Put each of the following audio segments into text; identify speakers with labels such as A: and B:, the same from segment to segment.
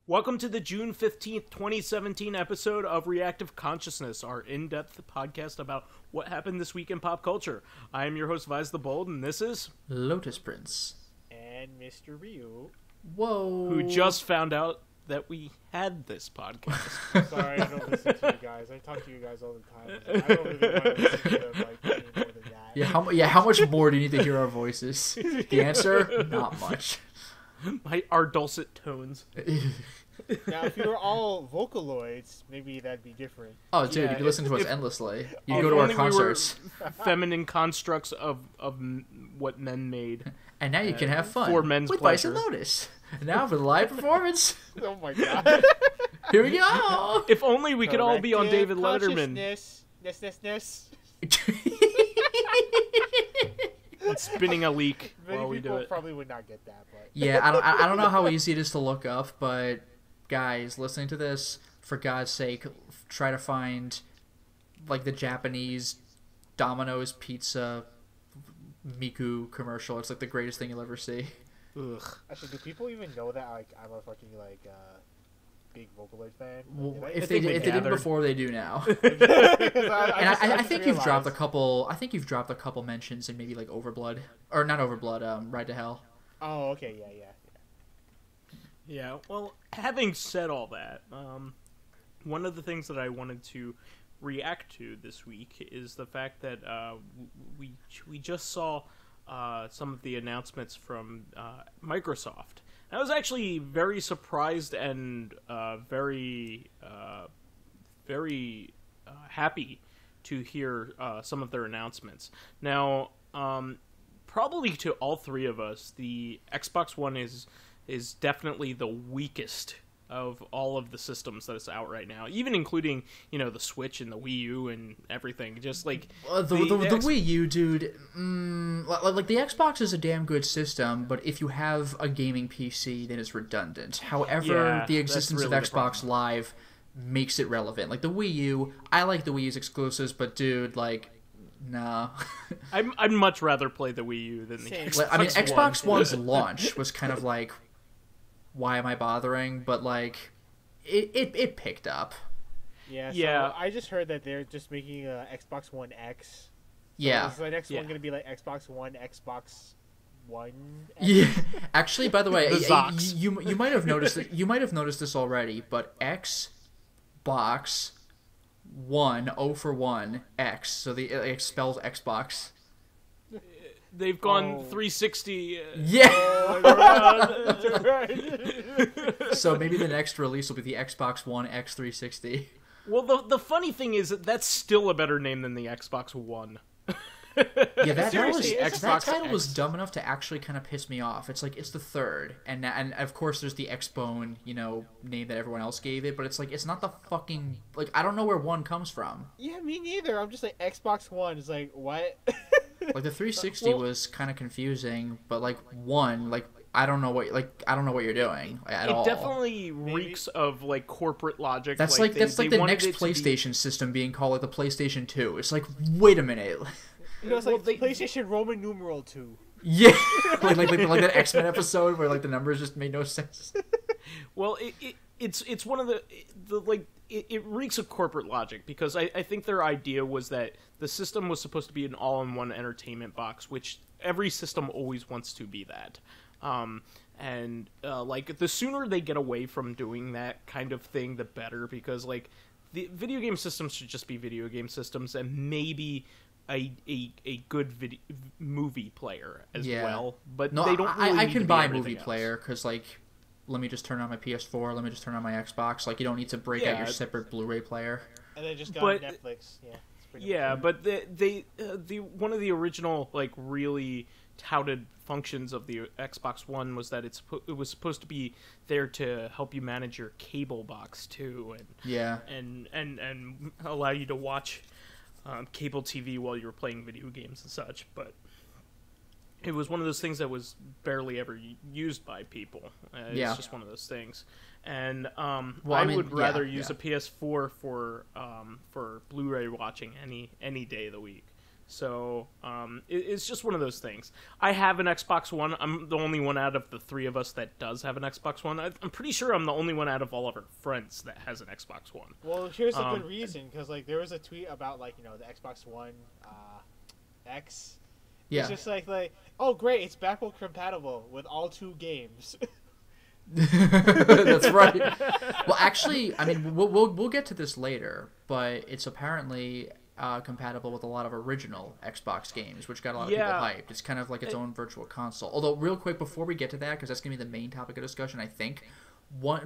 A: Welcome to the June 15th, 2017 episode of Reactive Consciousness, our in-depth podcast about what happened this week in pop culture. I am your host, VyseTheBold, and this is...
B: Lotus Prince.
C: And Mr. Ryu.
B: Whoa.
A: Who just found out that we had this podcast.
C: Sorry, I don't listen to you guys. I talk to you guys all the time. I don't really want to listen to them, like, any more than that.
B: How much more do you need to hear our voices? The answer? Not much.
A: Our dulcet tones.
C: Now, if you were all Vocaloids, maybe that'd be different.
B: Oh, dude, you can listen to us endlessly. You go to our concerts.
A: We were feminine constructs of what men made.
B: And now you can have fun
A: for men's
B: with
A: pleasure.
B: Vice and Lotus. And now for the live performance.
C: Oh my god.
B: Here we go.
A: If only we could all be on David Letterman.
C: Consciousness.
A: Spinning a leak
C: Many
A: while we do
C: people
A: it.
C: probably would not get that, but...
B: Yeah, I don't know how easy it is to look up, but guys, listening to this, for God's sake, try to find like the Japanese Domino's Pizza Miku commercial. It's like the greatest thing you'll ever see.
A: Ugh.
C: Actually, do people even know that, like, I'm a fucking, like, big Vocaloid fan?
B: Well,
C: Like,
B: if they didn't before, they do now.
C: I
B: think you've dropped a couple. I think you've dropped a couple mentions in maybe like Overblood, or not Overblood. Ride to Hell.
C: Oh, okay, yeah.
A: Yeah, well, having said all that, one of the things that I wanted to react to this week is the fact that we just saw some of the announcements from Microsoft. I was actually very surprised and very happy to hear some of their announcements. Now, probably to all three of us, the Xbox One is definitely the weakest of all of the systems that is out right now, even including, the Switch and the Wii U and everything. Just like
B: the Wii U, dude. Like the Xbox is a damn good system, but if you have a gaming PC, then it's redundant. However, the existence of Xbox Live makes it relevant. Like the Wii U, I like the Wii U's exclusives, but dude, like, no.
A: I'd much rather play the Wii U than the Xbox
B: I mean,
A: One.
B: Xbox One's launch was kind of like, why am I bothering? But like, it picked up.
C: Yeah.
A: Yeah.
C: So I just heard that they're just making a Xbox One X. So
B: Yeah.
C: is the next one going to be like Xbox One, Xbox One? X?
B: Yeah. Actually, by the way,
A: The Zox.
B: you might have noticed that, you might have noticed this already, but Xbox One, O for 1, X. So it spells Xbox.
A: They've gone 360.
B: Yeah.
C: Oh, right.
B: So maybe the next release will be the Xbox One X360.
A: Well, the funny thing is that's still a better name than the Xbox One.
B: Yeah, that
A: Xbox
B: title was
A: X.
B: dumb enough to actually kind of piss me off. It's like, it's the third, and of course there's the Xbone, name that everyone else gave it, but it's like, it's not the fucking, like, I don't know where one comes from.
C: Yeah, me neither. I'm just like, Xbox One is like, what?
B: Like the 360 was kind of confusing, but like one, like I don't know what you're doing at all.
A: It definitely reeks of like corporate logic.
B: That's
A: like
B: the next PlayStation system being called like the PlayStation 2. It's like, wait a minute.
C: It's like PlayStation Roman numeral 2.
B: Yeah, like that X-Men episode where like the numbers just made no sense.
A: Well, it's one of the like it reeks of corporate logic, because I think their idea was that the system was supposed to be an all-in-one entertainment box, which every system always wants to be that. Like the sooner they get away from doing that kind of thing, the better, because like the video game systems should just be video game systems, and maybe a good movie player as well. But
B: no,
A: they don't. Really
B: I
A: need
B: can
A: to be
B: buy
A: everything
B: movie
A: else.
B: player because like, let me just turn on my PS4. Let me just turn on my Xbox. Like, you don't need to break out your separate Blu-ray player.
C: And then just go
A: But-
C: on Netflix. Yeah.
A: Yeah, but the one of the original like really touted functions of the Xbox One was that it was supposed to be there to help you manage your cable box too, and allow you to watch cable TV while you were playing video games and such. But it was one of those things that was barely ever used by people. It's just one of those things. And I would rather use a PS4 for Blu-ray watching any day of the week. So it's just one of those things. I have an Xbox One. I'm the only one out of the three of us that does have an Xbox One. I'm pretty sure I'm the only one out of all of our friends that has an Xbox One.
C: Well, here's a good reason, because like there was a tweet about like the Xbox One X. Yeah. It's just like oh great, it's backward compatible with all 2 games.
B: That's right. Well, actually, I mean, we'll get to this later, but it's apparently compatible with a lot of original Xbox games, which got a lot of people hyped. It's kind of like its own virtual console. Although, real quick, before we get to that, because that's going to be the main topic of discussion, I think,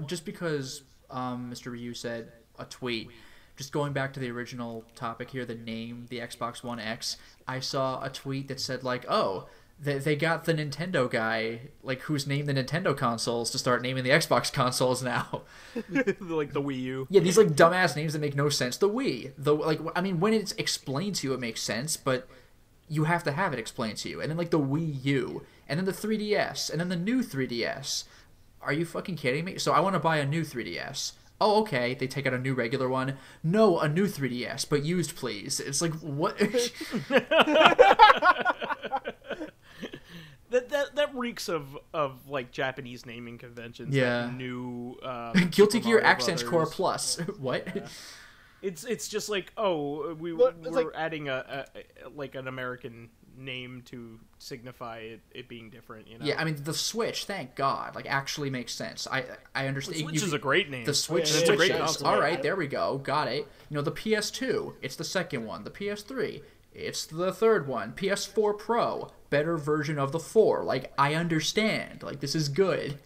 B: just because Mr. Ryu said a tweet, just going back to the original topic here, the name, the Xbox One X, I saw a tweet that said, like, oh, they got the Nintendo guy, like, who's named the Nintendo consoles to start naming the Xbox consoles now.
A: Like the Wii U.
B: Yeah, these, like, dumbass names that make no sense. The Wii. I mean, when it's explained to you, it makes sense, but you have to have it explained to you. And then, like, the Wii U. And then the 3DS. And then the new 3DS. Are you fucking kidding me? So I want to buy a new 3DS. Oh, okay, they take out a new regular one. No, a new 3DS, but used, please. It's like, what?
A: That reeks of like Japanese naming conventions.
B: Yeah.
A: That new
B: Guilty Gear Accents Core Plus. What?
A: Yeah. It's just like, oh, we're adding a like an American name to signify it being different,
B: Yeah, I mean, the Switch, thank God, like, actually makes sense. I understand.
A: The Switch is a great name.
B: The Switch,
A: it's a great console.
B: All right, there we go, got it. The PS2, it's the second one. The PS3, it's the third one. PS4 Pro, better version of the 4. Like, I understand. Like, this is good.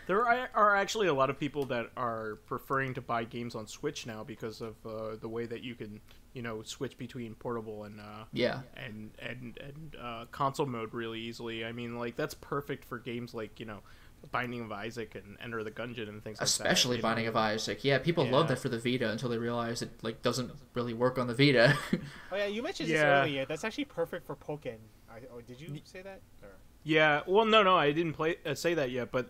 A: There are actually a lot of people that are preferring to buy games on Switch now because of the way that you can, switch between portable and console mode really easily. I mean, like, that's perfect for games like, Binding of Isaac and Enter the Gungeon and things like that.
B: Especially Binding of Isaac. Yeah, people love that for the Vita until they realize it, like, doesn't really work on the Vita.
C: Oh yeah, you mentioned this earlier. That's actually perfect for Pokken. Did you say that? Or?
A: Yeah, well, no, I didn't say that yet, but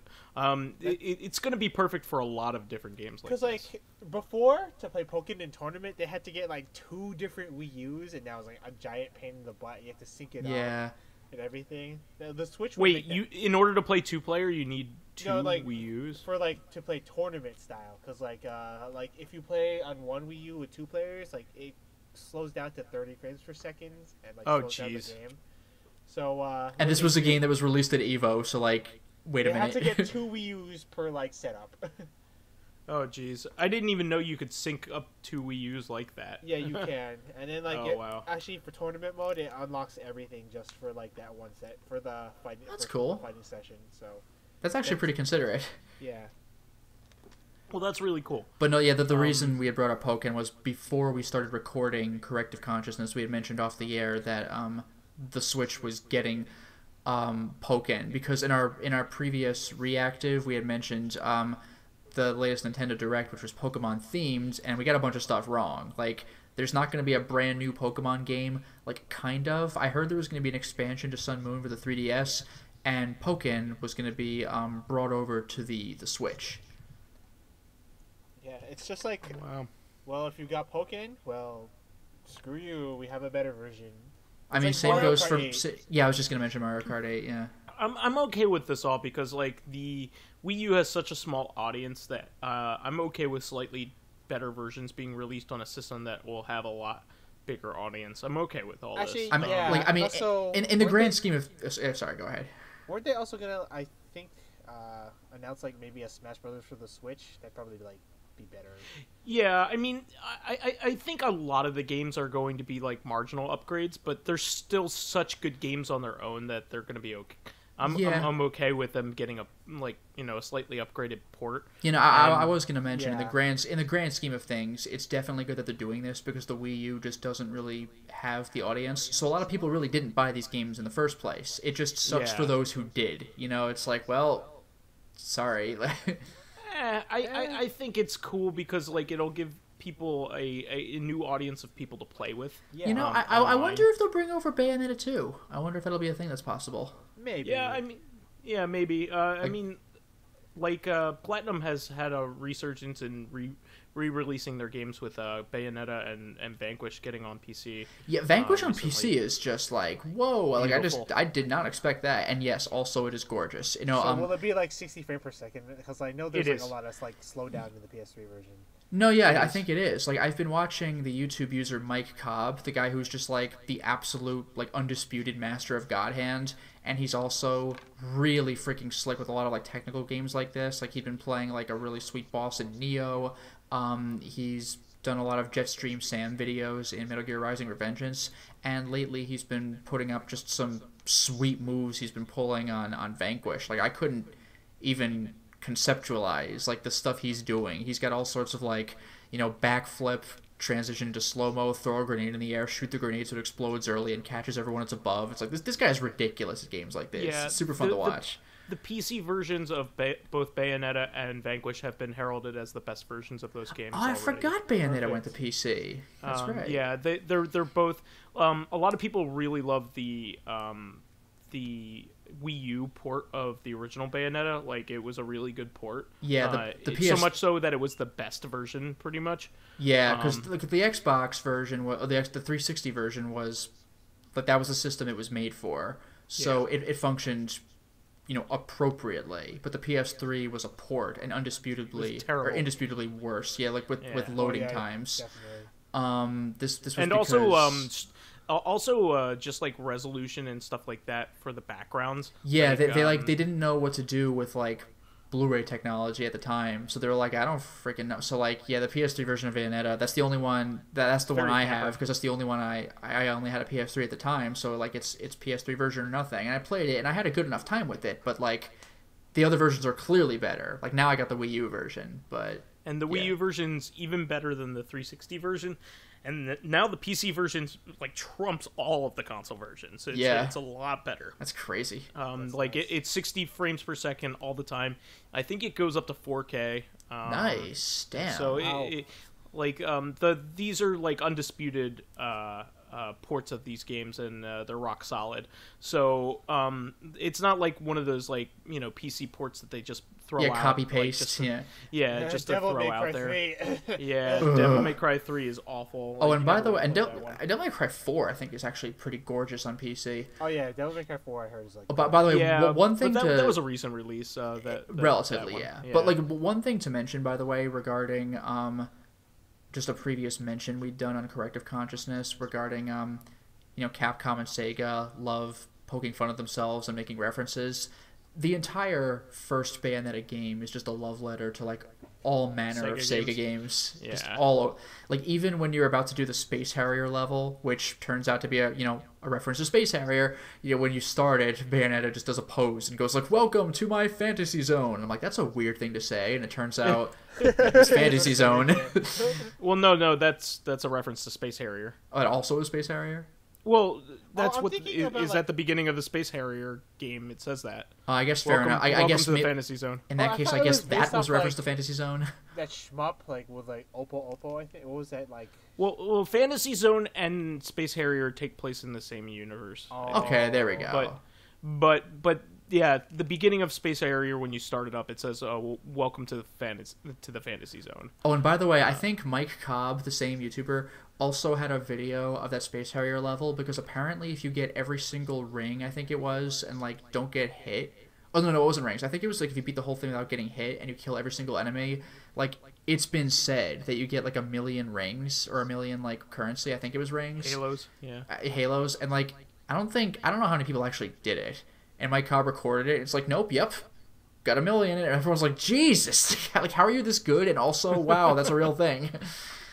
A: it's going to be perfect for a lot of different games. Because
C: like before, to play Pokken in tournament, they had to get like 2 different Wii U's, and that was like a giant pain in the butt. You have to sync it up and everything. The Switch.
A: Wait, in order to play 2-player, you need 2 Wii U's
C: for like to play tournament style. Because like if you play on one Wii U with 2 players, like it slows down to 30 frames per second, and like slows down the game. So,
B: and this was a game that was released at EVO, so, like, wait a minute.
C: You have to get 2 Wii U's per, like, setup.
A: Oh, jeez. I didn't even know you could sync up 2 Wii U's like that.
C: Yeah, you can. And then, like, actually, for tournament mode, it unlocks everything just for, like, that one set, for the fighting, fighting session, so.
B: That's actually pretty considerate.
C: Yeah.
A: Well, that's really cool.
B: But no, yeah, the reason we had brought up Pokken was before we started recording Corrective Consciousness, we had mentioned off the air that, the Switch was getting Pokken, because in our previous reactive we had mentioned the latest Nintendo Direct, which was Pokemon themed, and we got a bunch of stuff wrong. Like, there's not going to be a brand new Pokemon game, like, kind of. I heard there was going to be an expansion to Sun Moon for the 3DS, and Pokken was going to be brought over to the Switch.
C: Yeah, it's just like,
A: wow.
C: Well, if you got Pokken, well, screw you, we have a better version.
B: I mean, same goes for... Yeah, I was just going to mention Mario Kart 8, yeah.
A: I'm okay with this all because, like, the Wii U has such a small audience that I'm okay with slightly better versions being released on a system that will have a lot bigger audience. I'm okay with all this.
B: I mean, also, in the grand scheme of... sorry, go ahead.
C: Weren't they also going to, I think, announce, like, maybe a Smash Brothers for the Switch? That'd probably, like, be better.
A: Yeah, I mean, I think a lot of the games are going to be like marginal upgrades, but they're still such good games on their own that they're going to be okay. I'm okay with them getting a slightly upgraded port.
B: I was going to mention in the grand scheme of things, it's definitely good that they're doing this because the Wii U just doesn't really have the audience. So a lot of people really didn't buy these games in the first place. It just sucks for those who did. It's like, well, sorry.
A: I think it's cool because it'll give people a new audience of people to play with.
B: Yeah. I wonder if they'll bring over Bayonetta 2. I wonder if that'll be a thing that's possible.
C: Maybe.
A: Yeah, maybe. Platinum has had a resurgence in re-releasing their games with Bayonetta and Vanquish getting on PC.
B: Yeah, Vanquish on PC is just like, whoa! Beautiful. I did not expect that. And yes, also it is gorgeous.
C: So will it be 60 frames per second? Because I know there's a lot of slowdown in the PS3 version.
B: No, yeah, I think it is. I've been watching the YouTube user Mike Cobb, the guy who's just the absolute undisputed master of God Hand, and he's also really freaking slick with a lot of technical games like this. He's been playing a really sweet boss in Neo. He's done a lot of Jetstream Sam videos in Metal Gear Rising: Revengeance, and lately he's been putting up just some sweet moves he's been pulling on Vanquish. I couldn't even conceptualize the stuff he's doing. He's got all sorts of backflip, transition to slow-mo, throw a grenade in the air, shoot the grenade so it explodes early and catches everyone it's above. It's this guy's ridiculous at games like this. Yeah, it's super fun to watch.
A: The PC versions of both Bayonetta and Vanquish have been heralded as the best versions of those games.
B: I forgot Bayonetta went to PC. That's right.
A: Yeah, they're both. A lot of people really love the Wii U port of the original Bayonetta. It was a really good port.
B: Yeah, the PS...
A: so much so that it was the best version, pretty much.
B: Yeah, because the Xbox version, the 360 version was, that was the system it was made for. So it functioned, appropriatropriately. But the PS3 was a port and indisputably worse. Yeah, with loading times.
A: Definitely.
B: This was
A: and
B: because...
A: Also, just resolution and stuff like that for the backgrounds.
B: Yeah, they didn't know what to do with Blu-ray technology at the time, so they were like, I don't freaking know. So the PS3 version of Bayonetta, that's the only one that's the one I have because that's the only one I only had a PS3 at the time. So it's PS3 version or nothing, and I played it and I had a good enough time with it. But the other versions are clearly better. Now I got the Wii U version,
A: and the Wii U version's even better than the 360 version. And now the PC version trumps all of the console versions. It's a lot better.
B: That's crazy.
A: It's 60 frames per second all the time. I think it goes up to 4K.
B: Nice, damn.
A: So these are undisputed ports of these games, and they're rock solid. So it's not one of those PC ports that they just throw out.
B: Copy paste.
A: Just to throw out there. Yeah,
B: Ugh.
A: Devil May Cry 3 is awful.
B: Oh, and by the way, Devil May Cry 4 I think is actually pretty gorgeous on PC.
C: Oh yeah, Devil May Cry 4 I heard is
B: by the way, one thing
A: that was a recent release.
B: Relatively, yeah. But one thing to mention, by the way, regarding just a previous mention we'd done on Corrective Consciousness regarding Capcom and Sega love poking fun at themselves and making references. The entire first Bayonetta game is just a love letter to all manner of Sega games.
A: Yeah.
B: Just all even when you're about to do the Space Harrier level, which turns out to be a reference to Space Harrier, when you start it, Bayonetta just does a pose and goes welcome to my fantasy zone. I'm that's a weird thing to say, and it turns out it's Fantasy Zone.
A: Well, no, that's a reference to Space Harrier.
B: Oh, it also is Space Harrier?
A: Well, that's what is at the beginning of the Space Harrier game. It says that.
B: I guess fair enough. I guess
A: to the Fantasy Zone.
B: In that case, I guess that was reference to Fantasy Zone.
C: That shmup, with Oppo, I think. What was that like?
A: Well, Fantasy Zone and Space Harrier take place in the same universe.
B: Oh. Okay, there we go.
A: But yeah, the beginning of Space Harrier, when you start it up, it says, welcome to the Fantasy Zone.
B: Oh, and by the way, I think Mike Cobb, the same YouTuber, also had a video of that Space Harrier level, because apparently if you get every single ring, I think it was, and don't get hit... Oh, no, it wasn't rings. I think it was if you beat the whole thing without getting hit and you kill every single enemy, it's been said that you get 1 million rings, or 1 million currency. I think it was rings.
A: Halos, yeah.
B: Halos, and I don't know how many people actually did it. And Mike Cobb recorded it. It's nope, yep, got 1 million. And everyone's Jesus, how are you this good? And also, wow, that's a real thing.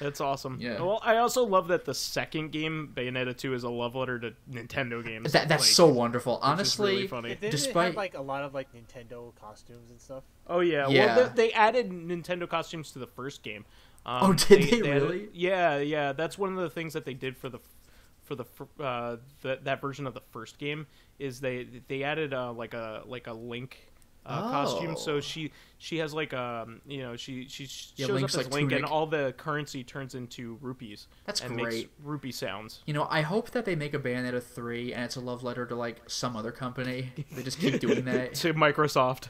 A: That's awesome.
B: Yeah.
A: Well, I also love that the second game, Bayonetta 2, is a love letter to Nintendo games.
B: That's so wonderful. Honestly,
A: really funny.
C: Didn't it have like a lot of like Nintendo costumes and stuff?
A: Oh yeah. Well, they added Nintendo costumes to the first game.
B: Did they really?
A: Yeah. That's one of the things that they did for that version of the first game is they added like a Link costume. So she has like she shows up as Link, and all the currency turns into rupees.
B: That's
A: and
B: great.
A: Makes rupee sounds.
B: I hope that they make a Bayonetta 3 and it's a love letter to like some other company. They just keep doing that.
A: To Microsoft.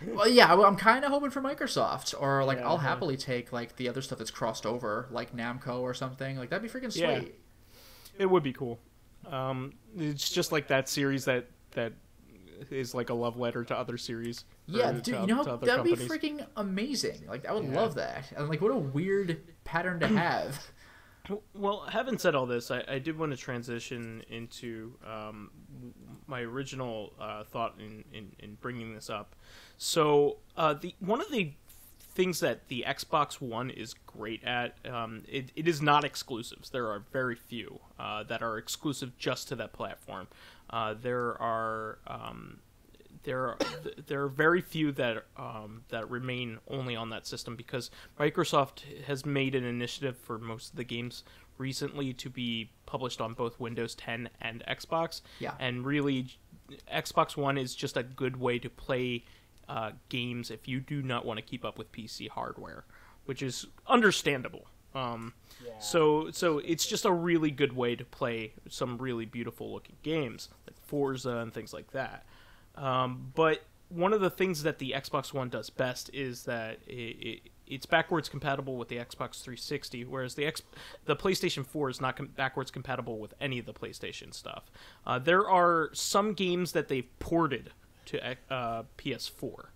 B: Well, yeah, I'm kind of hoping for Microsoft, or like I'll happily take like the other stuff that's crossed over, like Namco or something. Like that'd be freaking sweet.
A: Yeah. It would be cool. It's just like that series that is like a love letter to other series.
B: Yeah, dude, that'd be freaking amazing. Like I would love that. And like, what a weird pattern to have.
A: Well, having said all this, I did want to transition into my original thought in bringing this up. So, one of the things that the Xbox One is great at, it is not exclusives. There are very few that are exclusive just to that platform. There are very few that remain only on that system because Microsoft has made an initiative for most of the games recently to be published on both Windows 10 and Xbox.
B: Yeah.
A: And really, Xbox One is just a good way to play games if you do not want to keep up with PC hardware, which is understandable. So it's just a really good way to play some really beautiful looking games like Forza and things like that. But one of the things that the Xbox One does best is that it's backwards compatible with the Xbox 360, whereas the PlayStation 4 is not backwards compatible with any of the PlayStation stuff. There are some games that they've ported to PS4,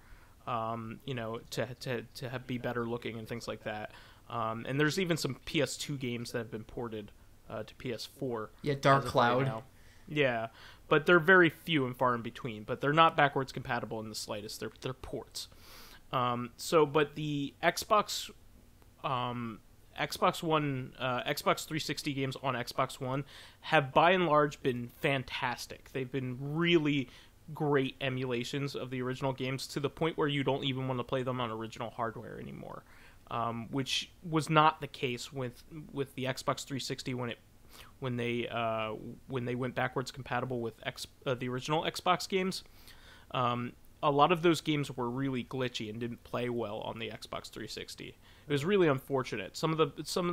A: to be better looking and things like that. And there's even some PS2 games that have been ported to PS4.
B: Yeah, Dark Cloud.
A: Yeah, but they're very few and far in between. But they're not backwards compatible in the slightest. They're ports. But the Xbox One, Xbox 360 games on Xbox One have by and large been fantastic. They've been really great emulations of the original games to the point where you don't even want to play them on original hardware anymore, which was not the case with the Xbox 360 when they went backwards compatible with the original Xbox games. A lot of those games were really glitchy and didn't play well on the Xbox 360. It was really unfortunate. Some of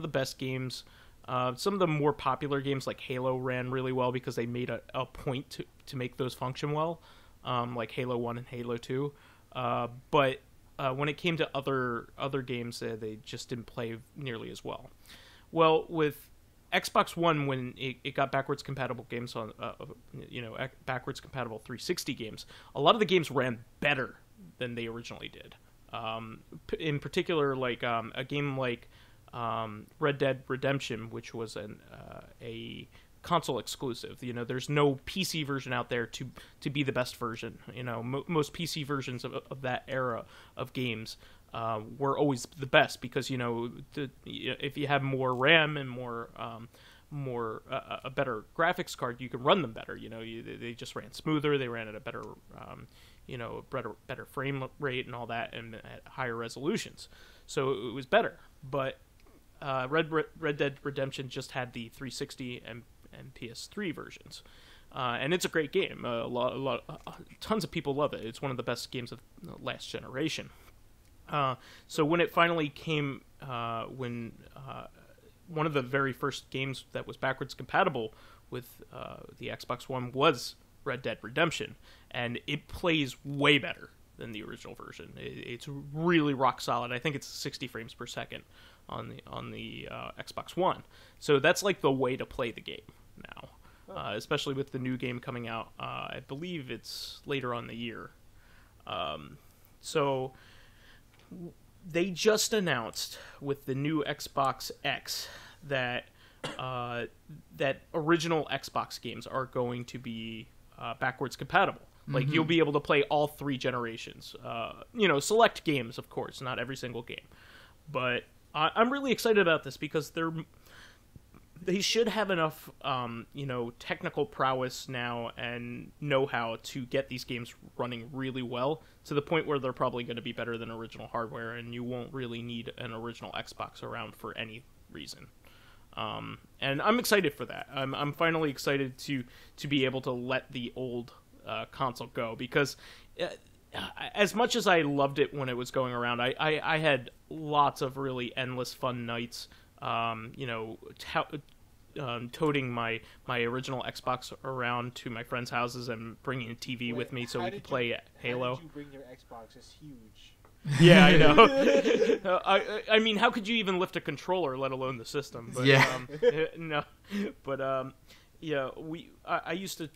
A: the best games, some of the more popular games like Halo ran really well because they made a point to make those function well, like Halo 1 and Halo 2. But when it came to other games, they just didn't play nearly as well. Well, with Xbox One, when it got backwards compatible games on, backwards compatible 360 games, a lot of the games ran better than they originally did. In particular, like a game like Red Dead Redemption, which was a console exclusive. There's no PC version out there to be the best version. Most PC versions of that era of games were always the best because if you have more RAM and a better graphics card, you can run them better. They just ran smoother. They ran at a better better frame rate and all that, and at higher resolutions. So it was better. But Red Dead Redemption just had the 360 and PS3 versions. And it's a great game. Tons of people love it. It's one of the best games of the last generation. So when it finally came, one of the very first games that was backwards compatible with the Xbox One was Red Dead Redemption, and it plays way better than the original version. It's really rock solid. I think it's 60 frames per second on the Xbox One. So that's like the way to play the game now, especially with the new game coming out. I believe it's later on the year. So they just announced with the new Xbox X that original Xbox games are going to be backwards compatible. Like, you'll be able to play all three generations. Select games, of course, not every single game. But I'm really excited about this because they should have enough, technical prowess now and know-how to get these games running really well to the point where they're probably going to be better than original hardware, and you won't really need an original Xbox around for any reason. And I'm excited for that. I'm finally excited to be able to let the old console go, because as much as I loved it when it was going around, I had lots of really endless fun nights, toting my original Xbox around to my friends' houses and bringing a TV with me so we could play Halo.
C: How did you bring your Xbox? It's huge.
A: Yeah, I know. I mean, how could you even lift a controller, let alone the system? But, no. But, I used to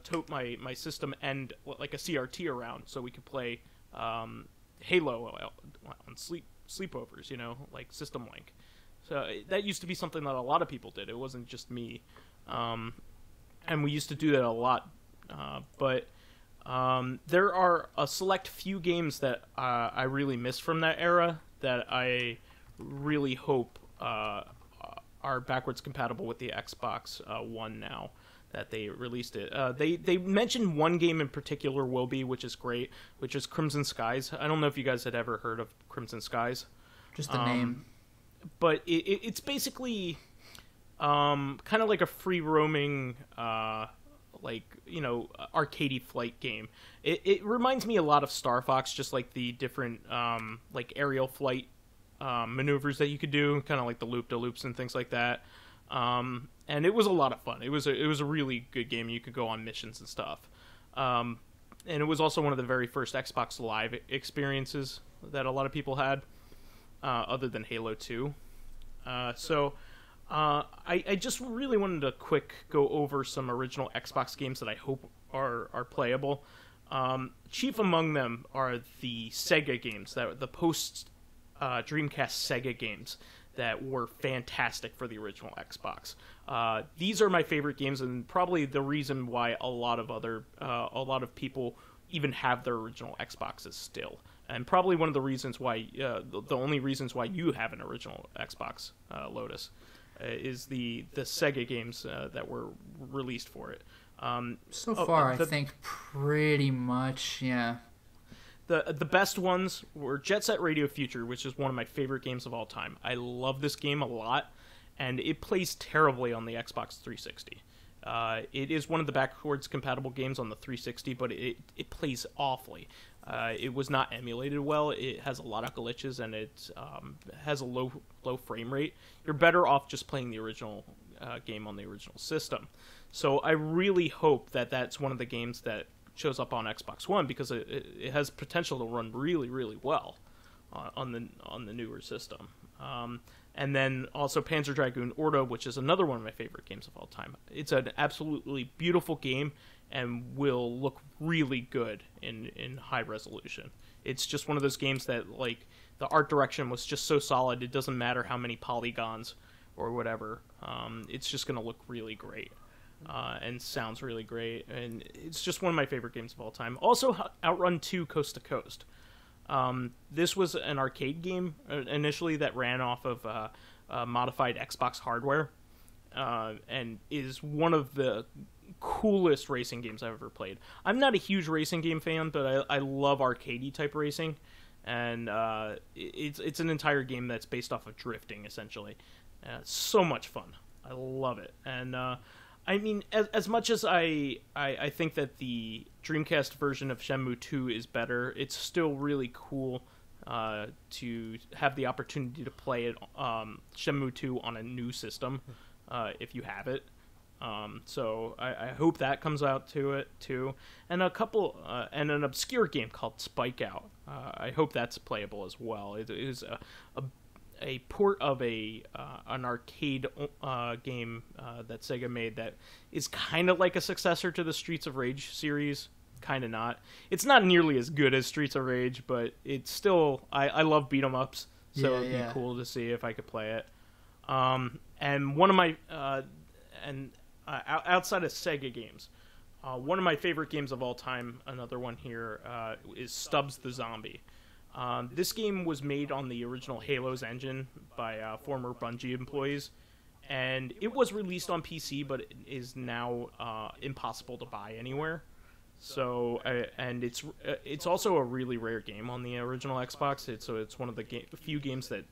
A: tote my system and like a CRT around so we could play Halo on sleepovers, like System Link. So that used to be something that a lot of people did. It wasn't just me. And we used to do that a lot. But there are a select few games that I really miss from that era that I really hope are backwards compatible with the Xbox One now that they released it. They mentioned one game in particular will be, which is great, which is Crimson Skies. I don't know if you guys had ever heard of Crimson Skies.
B: Just the name.
A: But it's basically kind of like a free-roaming, arcadey flight game. It reminds me a lot of Star Fox, just like the different like aerial flight maneuvers that you could do, kind of like the loop-de-loops and things like that. And it was a lot of fun. It was a really good game. You could go on missions and stuff. And it was also one of the very first Xbox Live experiences that a lot of people had, other than Halo 2. I just really wanted to quick go over some original Xbox games that I hope are playable. Chief among them are the Sega games, the post Dreamcast Sega games that were fantastic for the original Xbox. These are my favorite games, and probably the reason why a lot of people even have their original Xboxes still. And probably one of the reasons why, the only reasons why you have an original Xbox, Lotus, is the Sega games that were released for it.
B: I think pretty much, yeah.
A: The best ones were Jet Set Radio Future, which is one of my favorite games of all time. I love this game a lot, and it plays terribly on the Xbox 360. It is one of the backwards compatible games on the 360, but it plays awfully. It was not emulated well. It has a lot of glitches, and it has a low frame rate. You're better off just playing the original game on the original system. So I really hope that that's one of the games that shows up on Xbox One, because it has potential to run really, really well on the newer system. And then also Panzer Dragoon Orta, which is another one of my favorite games of all time. It's an absolutely beautiful game and will look really good in high resolution. It's just one of those games that, like, the art direction was just so solid, it doesn't matter how many polygons or whatever. It's just going to look really great. And sounds really great, and it's just one of my favorite games of all time. Also, Outrun 2 Coast to Coast. This was an arcade game initially that ran off of modified Xbox hardware, and is one of the coolest racing games I've ever played. I'm not a huge racing game fan, but I love arcadey type racing, and it's an entire game that's based off of drifting, essentially. So much fun. I love it. And I mean, as much as I think that the Dreamcast version of Shenmue 2 is better, it's still really cool to have the opportunity to play it, Shenmue 2 on a new system, if you have it. So I hope that comes out to it too. And and an obscure game called Spike Out. I hope that's playable as well. It is a port of an arcade game that Sega made that is kind of like a successor to the Streets of Rage series. Kind of not. It's not nearly as good as Streets of Rage, but it's still... I love beat-em-ups, so it'd be cool to see if I could play it. And one of my... outside of Sega games, one of my favorite games of all time, another one here, is Stubbs the Zombie. This game was made on the original Halo's engine by former Bungie employees, and it was released on PC, but it is now impossible to buy anywhere. So, and it's also a really rare game on the original Xbox. It's one of the few games that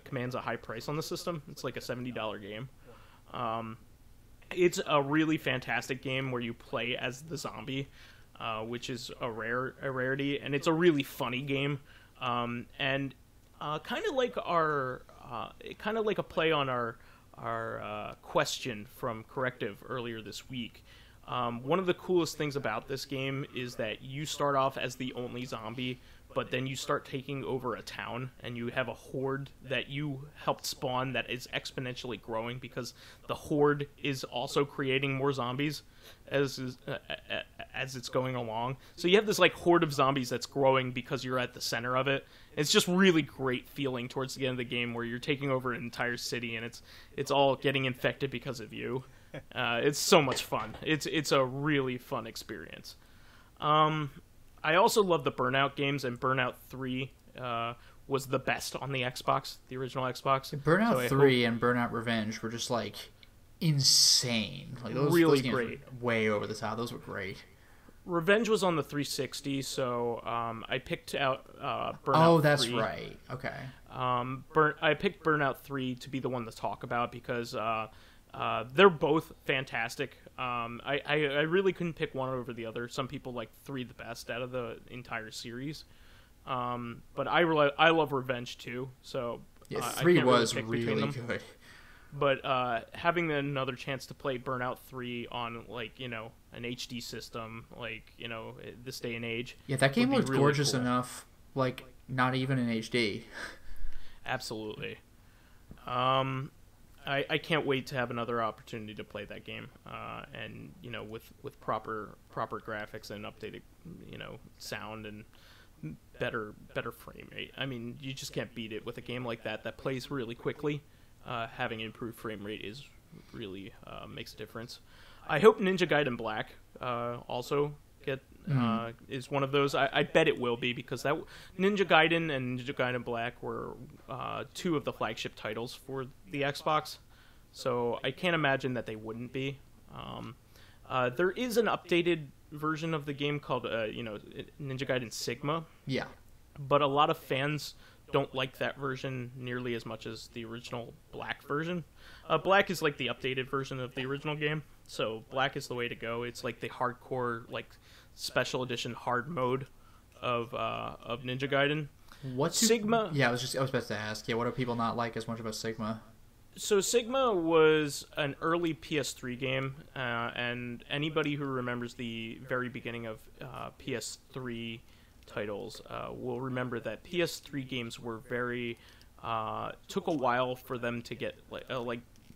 A: commands a high price on the system. It's like a $70 game. It's a really fantastic game where you play as the zombie, which is a rarity, and it's a really funny game. And kind of like a play on our question from Corrective earlier this week. One of the coolest things about this game is that you start off as the only zombie, but then you start taking over a town, and you have a horde that you helped spawn that is exponentially growing because the horde is also creating more zombies as it's going along. So you have this like horde of zombies that's growing because you're at the center of it. It's just really great feeling towards the end of the game where you're taking over an entire city, and it's all getting infected because of you. It's so much fun. It's a really fun experience. I also love the Burnout games, and Burnout 3 was the best on the Xbox, the original Xbox.
B: Burnout 3 and Burnout Revenge were just like insane. Like those really games great. Were way over the top. Those were great.
A: Revenge was on the 360, so I picked out Burnout 3.
B: Oh, that's right. Okay.
A: I picked Burnout 3 to be the one to talk about because they're both fantastic. I really couldn't pick one over the other. Some people like 3 the best out of the entire series. But I love Revenge too. So
B: yeah, 3 was really good.
A: But having another chance to play Burnout 3 on like an HD system, like this day and age.
B: Yeah, that game looked really gorgeous cool. Enough. Like not even in HD.
A: Absolutely. I can't wait to have another opportunity to play that game, and with proper graphics and updated sound and better frame rate. I mean, you just can't beat it with a game like that plays really quickly. Having improved frame rate is really makes a difference. I hope Ninja Gaiden Black also is one of those. I bet it will be because that Ninja Gaiden and Ninja Gaiden Black were 2 of the flagship titles for the Xbox, so I can't imagine that they wouldn't be. There is an updated version of the game called Ninja Gaiden Sigma.
B: Yeah,
A: but a lot of fans don't like that version nearly as much as the original Black version. Black is like the updated version of the original game, so Black is the way to go. It's like the hardcore, like special edition hard mode of Ninja Gaiden.
B: What's
A: Sigma?
B: Yeah, I was about to ask. Yeah, what do people not like as much about Sigma?
A: So Sigma was an early PS3 game, and anybody who remembers the very beginning of PS3 titles will remember that PS3 games were very took a while for them to get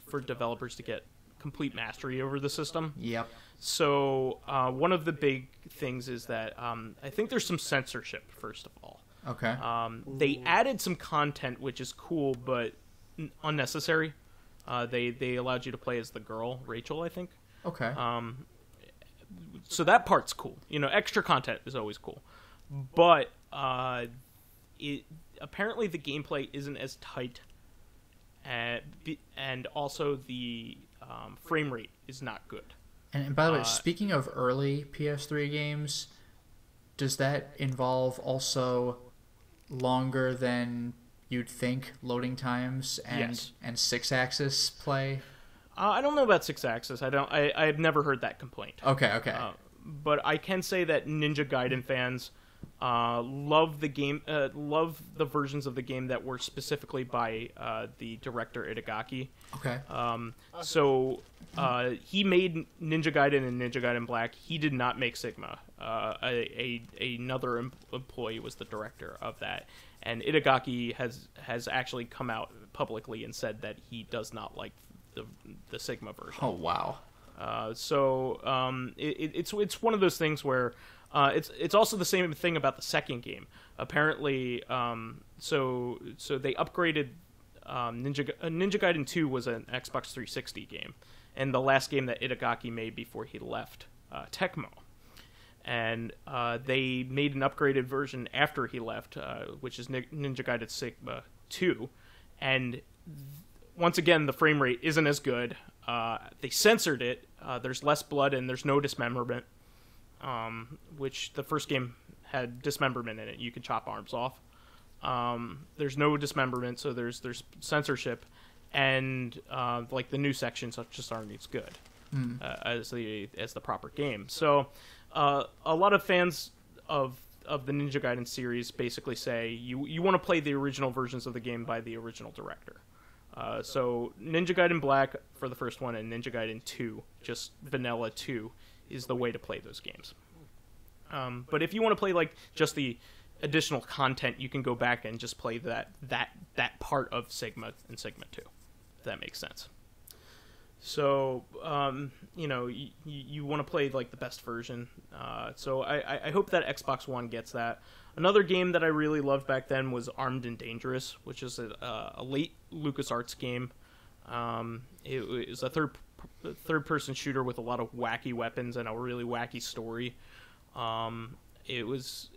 A: for developers to get complete mastery over the system.
B: Yep.
A: So one of the big things is that I think there's some censorship, first of all.
B: Okay.
A: They added some content which is cool but unnecessary. They allowed you to play as the girl, Rachel, I think.
B: Okay.
A: So that part's cool. Extra content is always cool. But apparently the gameplay isn't as tight, and also the frame rate is not good.
B: And by the way, speaking of early PS3 games, does that involve also longer than you'd think loading times and
A: yes.
B: and 6-axis play?
A: I don't know about 6-axis. I've never heard that complaint.
B: Okay.
A: But I can say that Ninja Gaiden fans love the game, love the versions of the game that were specifically by the director Itagaki.
B: Okay.
A: So he made Ninja Gaiden and Ninja Gaiden Black. He did not make Sigma. Another employee was the director of that, and Itagaki has actually come out publicly and said that he does not like the Sigma version.
B: Oh wow.
A: It's one of those things where it's also the same thing about the second game. Apparently, so they upgraded Ninja Gaiden 2 was an Xbox 360 game, and the last game that Itagaki made before he left Tecmo. and they made an upgraded version after he left, which is Ninja Gaiden Sigma 2, and once again the frame rate isn't as good. They censored it. There's less blood and there's no dismemberment, which the first game had dismemberment in it. You could chop arms off. There's no dismemberment, so there's censorship, and like the new sections just aren't as good as the proper game. So a lot of fans of the Ninja Gaiden series basically say you want to play the original versions of the game by the original director. So Ninja Gaiden Black for the first one and Ninja Gaiden 2, just vanilla 2, is the way to play those games. But if you want to play like just the additional content, you can go back and just play that part of Sigma and Sigma 2, if that makes sense. So, you want to play like the best version. So I hope that Xbox One gets that. Another game that I really loved back then was Armed and Dangerous, which is a late LucasArts game. It was a third-person shooter with a lot of wacky weapons and a really wacky story. It was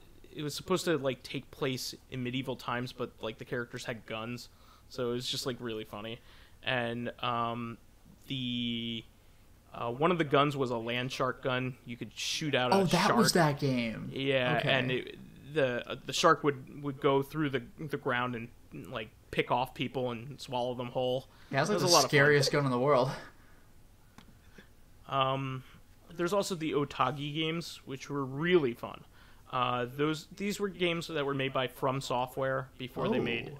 A: supposed to like take place in medieval times, but like the characters had guns, so it was just like really funny. And the one of the guns was a land shark gun. You could shoot out a shark. Oh, that
B: was that game.
A: Yeah, okay. And the shark would go through the ground and like pick off people and swallow them whole.
B: Yeah, that's like the scariest gun in the world.
A: There's also the Otage games, which were really fun. These were games that were made by From Software before they made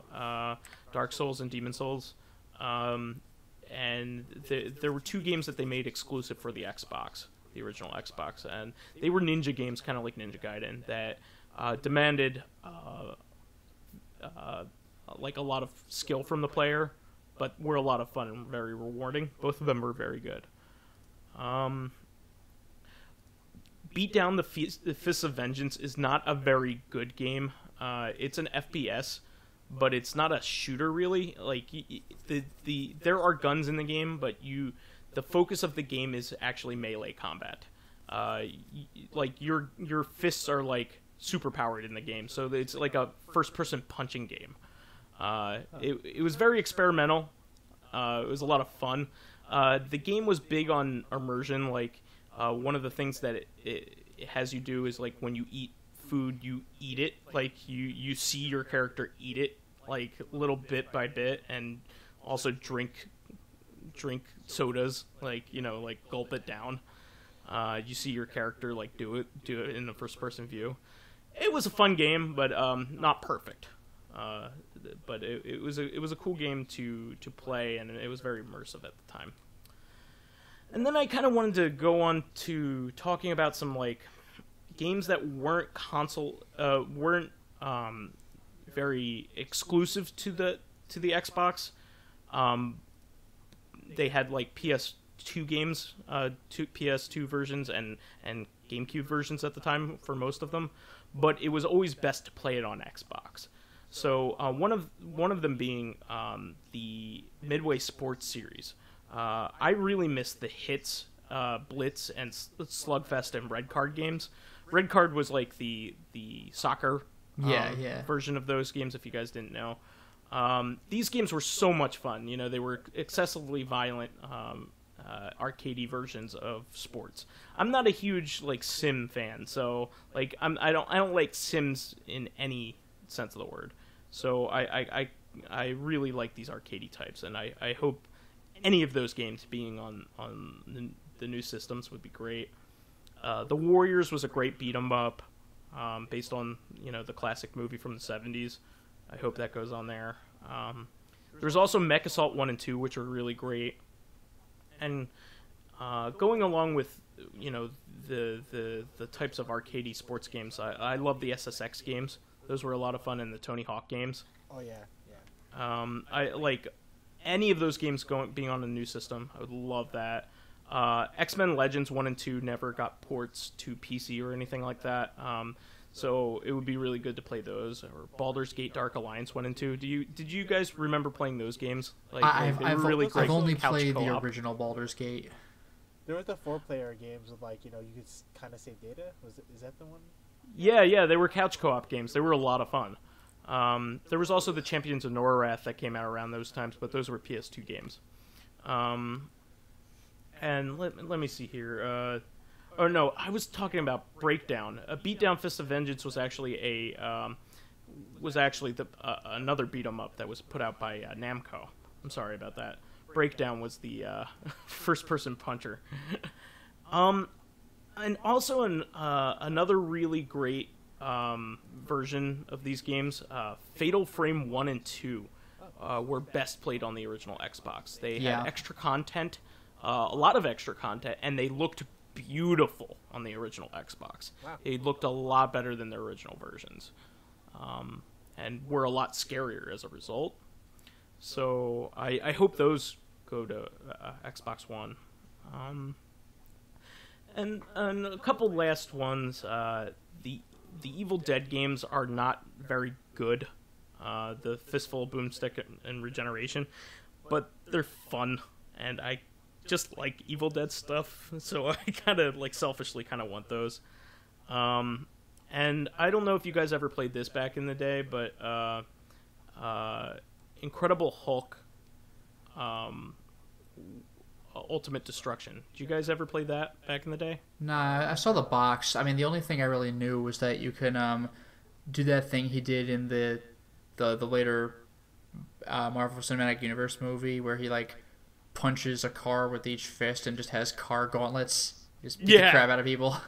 A: Dark Souls and Demon Souls. And there were 2 games that they made exclusive for the Xbox, the original Xbox, and they were ninja games, kind of like Ninja Gaiden, that demanded like a lot of skill from the player, but were a lot of fun and very rewarding. Both of them were very good. Beat Down the Fists of Vengeance is not a very good game. It's an FPS, but it's not a shooter really. Like there are guns in the game, but the focus of the game is actually melee combat. Like your fists are like super powered in the game, so it's like a first person punching game. It was very experimental. It was a lot of fun. The game was big on immersion. Like one of the things that it has you do is like when you eat food, you eat it. Like you see your character eat it like little bit by bit, and also drink sodas, like like gulp it down. You see your character like do it in the first person view. It was a fun game, but not perfect. But it was a cool game to play, and it was very immersive at the time. And then I kind of wanted to go on to talking about some like games that weren't very exclusive to the Xbox. They had like PS2 games, PS2 versions and GameCube versions at the time for most of them, but it was always best to play it on Xbox. So one of them being the Midway Sports series. I really miss the Hits, Blitz, and Slugfest and Red Card games. Red Card was like the soccer version of those games, if you guys didn't know. These games were so much fun. They were excessively violent, arcadey versions of sports. I'm not a huge like sim fan, so like I don't like sims in any sense of the word. So I really like these arcadey types, and I hope any of those games being on the new systems would be great. The Warriors was a great beat 'em up, based on the classic movie from the 70s. I hope that goes on there. There's also Mech Assault 1 and 2, which are really great. And going along with the types of arcadey sports games, I love the SSX games. Those were a lot of fun, in the Tony Hawk games.
C: Oh yeah.
A: I like any of those games being on a new system. I would love that. X-Men Legends 1 and 2 never got ports to PC or anything like that. So it would be really good to play those. Or Baldur's Gate Dark Alliance 1 and 2. Did you guys remember playing those games? Like,
B: I've
A: really great.
B: I've only played the original Baldur's Gate.
C: There were the 4-player games with you could kind of save data. Is that the one?
A: Yeah, they were couch co-op games. They were a lot of fun. There was also the Champions of Norath that came out around those times, but those were PS2 games. And let me see here. Oh no, I was talking about Breakdown. Beatdown Fist of Vengeance was actually another beat 'em up that was put out by Namco. I'm sorry about that. Breakdown was the first-person puncher. And also another really great version of these games, Fatal Frame 1 and 2, were best played on the original Xbox. They had extra content, a lot of extra content, and they looked beautiful on the original Xbox.
C: Wow.
A: They looked a lot better than their original versions, and were a lot scarier as a result. So I hope those go to Xbox One. And a couple last ones. The Evil Dead games are not very good. The Fistful, Boomstick, and Regeneration, but they're fun, and I just like Evil Dead stuff, so I kind of selfishly kind of want those. And I don't know if you guys ever played this back in the day, but Incredible Hulk, Ultimate Destruction. Did you guys ever play that back in the day?
B: Nah, I saw the box. I mean, the only thing I really knew was that you can do that thing he did in the later Marvel Cinematic Universe movie where he punches a car with each fist and just has car gauntlets. Just beat the crap out of people.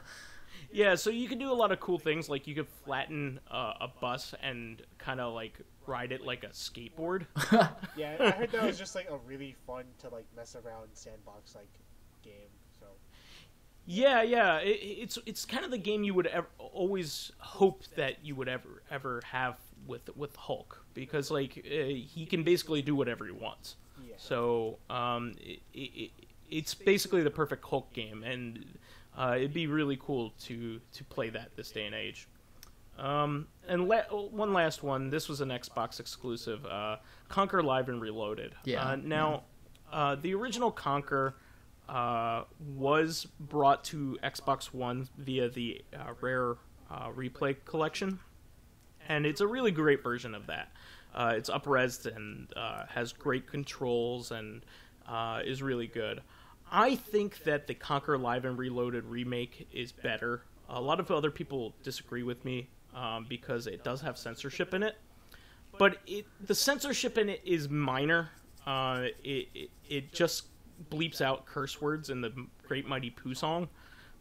A: Yeah, so you can do a lot of cool things. Like you could flatten a bus and kind of ride it like a skateboard.
C: Yeah, I heard that was just a really fun to mess around sandbox game. So
A: yeah, it's kind of the game you would always hope that you would ever have with Hulk, because he can basically do whatever he wants.
C: Yeah.
A: So it's basically the perfect Hulk game, and it'd be really cool to play that this day and age. And one last one. This was an Xbox exclusive. Conquer Live and Reloaded.
B: Yeah.
A: The original Conquer was brought to Xbox One via the Rare Replay collection, and it's a really great version of that. It's up-resed and has great controls and is really good. I think that the Conquer Live and Reloaded remake is better. A lot of other people disagree with me because it does have censorship in it. But the censorship in it is minor. It just bleeps out curse words in the Great Mighty Pooh song.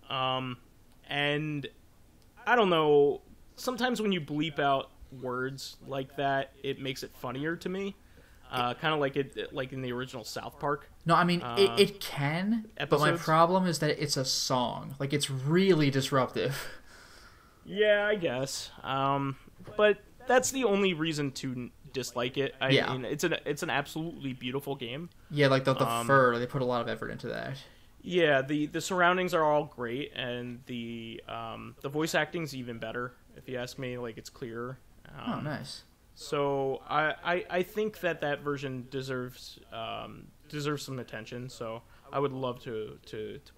A: And I don't know, sometimes when you bleep out words like that, it makes it funnier to me. Kind of like in the original South Park.
B: No, I mean it can,
A: episodes.
B: But my problem is that it's a song. It's really disruptive.
A: Yeah, I guess. But that's the only reason to dislike it. I mean, it's an absolutely beautiful game.
B: Yeah, the fur, they put a lot of effort into that.
A: Yeah, the surroundings are all great, and the voice acting's even better. If you ask me, it's clearer.
B: Oh, nice.
A: So I think that version deserves some attention. So I would love to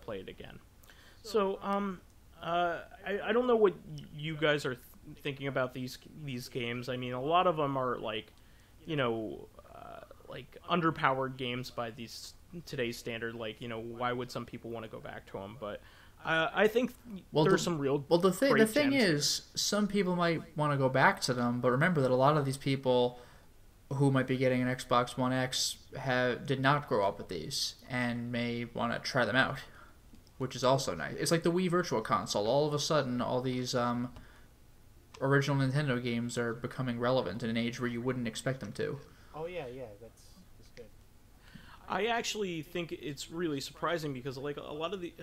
A: play it again. So I don't know what you guys are thinking about these games. I mean, a lot of them are underpowered games by today's standard. Why would some people want to go back to them? But I think there's some real.
B: Well, the thing
A: gems.
B: is, some people might want to go back to them, but remember that a lot of these people who might be getting an Xbox One X did not grow up with these and may want to try them out, which is also nice. It's like the Wii Virtual Console. All of a sudden, all these original Nintendo games are becoming relevant in an age where you wouldn't expect them to.
C: Oh yeah, that's good.
A: I actually think it's really surprising because a lot of the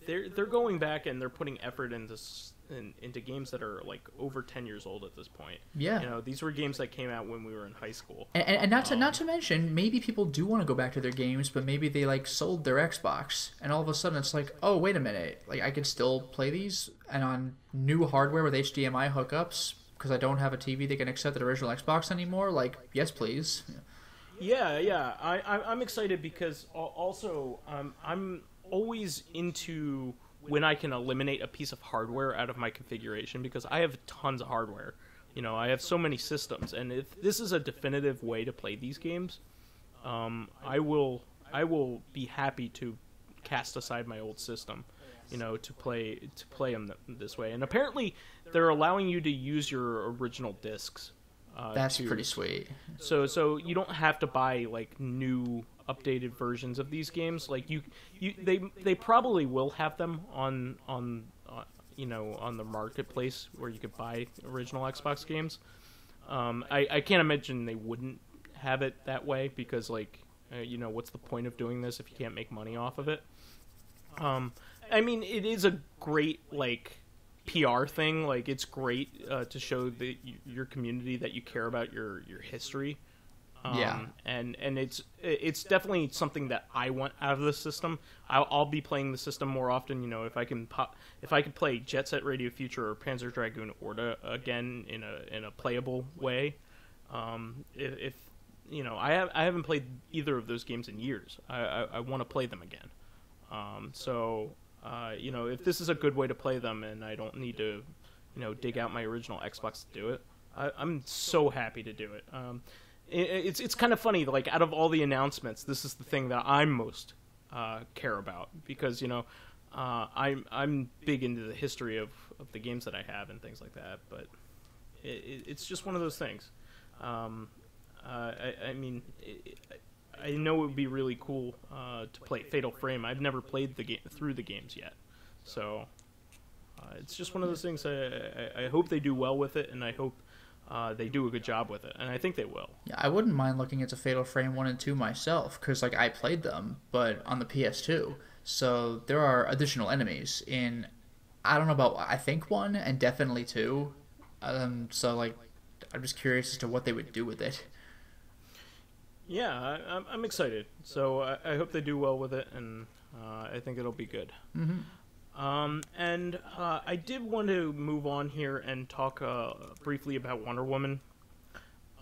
A: they're going back and they're putting effort into games that are over 10 years old at this point.
B: Yeah.
A: These were games that came out when we were in high school.
B: And not to mention, maybe people do want to go back to their games, but maybe they sold their Xbox, and all of a sudden it's oh, wait a minute, I can still play these and on new hardware with HDMI hookups because I don't have a TV that can accept the original Xbox anymore. Yes, please.
A: Yeah. I'm excited because also I'm always into when I can eliminate a piece of hardware out of my configuration, because I have tons of hardware. I have so many systems, and if this is a definitive way to play these games, I will be happy to cast aside my old system, to play them this way. And apparently, they're allowing you to use your original discs.
B: That's pretty sweet.
A: So you don't have to buy like new updated versions of these games. Like they probably will have them on the marketplace where you could buy original Xbox games. I can't imagine they wouldn't have it that way, because what's the point of doing this if you can't make money off of it? I mean, it is a great PR thing. It's great to show your community that you care about your history. And it's definitely something that I want out of the system. I'll be playing the system more often. If I could play Jet Set Radio Future or Panzer Dragoon Orta again in a playable way. If I haven't played either of those games in years. I want to play them again. If this is a good way to play them, and I don't need to, dig out my original Xbox to do it, I'm so happy to do it. It's kind of funny, out of all the announcements, this is the thing that I'm most care about, because I'm big into the history of the games that I have and things like that. But it's just one of those things. I mean, I know it would be really cool to play Fatal Frame. I've never played through the games yet, so it's just one of those things. I hope they do well with it, and I hope they do a good job with it, and I think they will.
B: Yeah, I wouldn't mind looking into Fatal Frame 1 and 2 myself, because I played them, but on the PS2, so there are additional enemies in, I don't know about, I think 1 and definitely 2, so I'm just curious as to what they would do with it.
A: Yeah, I'm excited. So I hope they do well with it, and I think it'll be good.
B: Mm-hmm.
A: And I did want to move on here and talk briefly about Wonder Woman.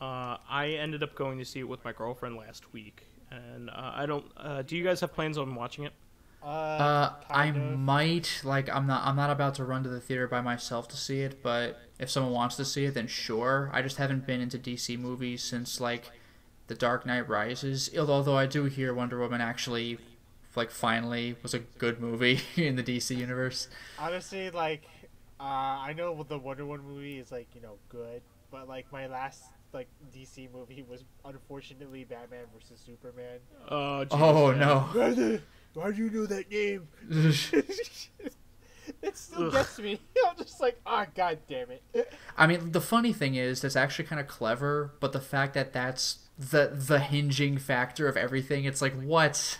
A: I ended up going to see it with my girlfriend last week, and I don't. Do you guys have plans on watching it?
B: I might. I'm not about to run to the theater by myself to see it, but if someone wants to see it, then sure. I just haven't been into DC movies since The Dark Knight Rises, although I do hear Wonder Woman actually, finally was a good movie in the DC universe.
C: Honestly, I know the Wonder Woman movie is, good, but, my last, DC movie was, unfortunately, Batman vs. Superman.
A: Oh, Jesus,
B: oh no.
C: Why do you know that name? It still gets me. I'm just God damn it.
B: I mean, the funny thing is, that's actually kind of clever, but the fact that that's the hinging factor of everything, it's what?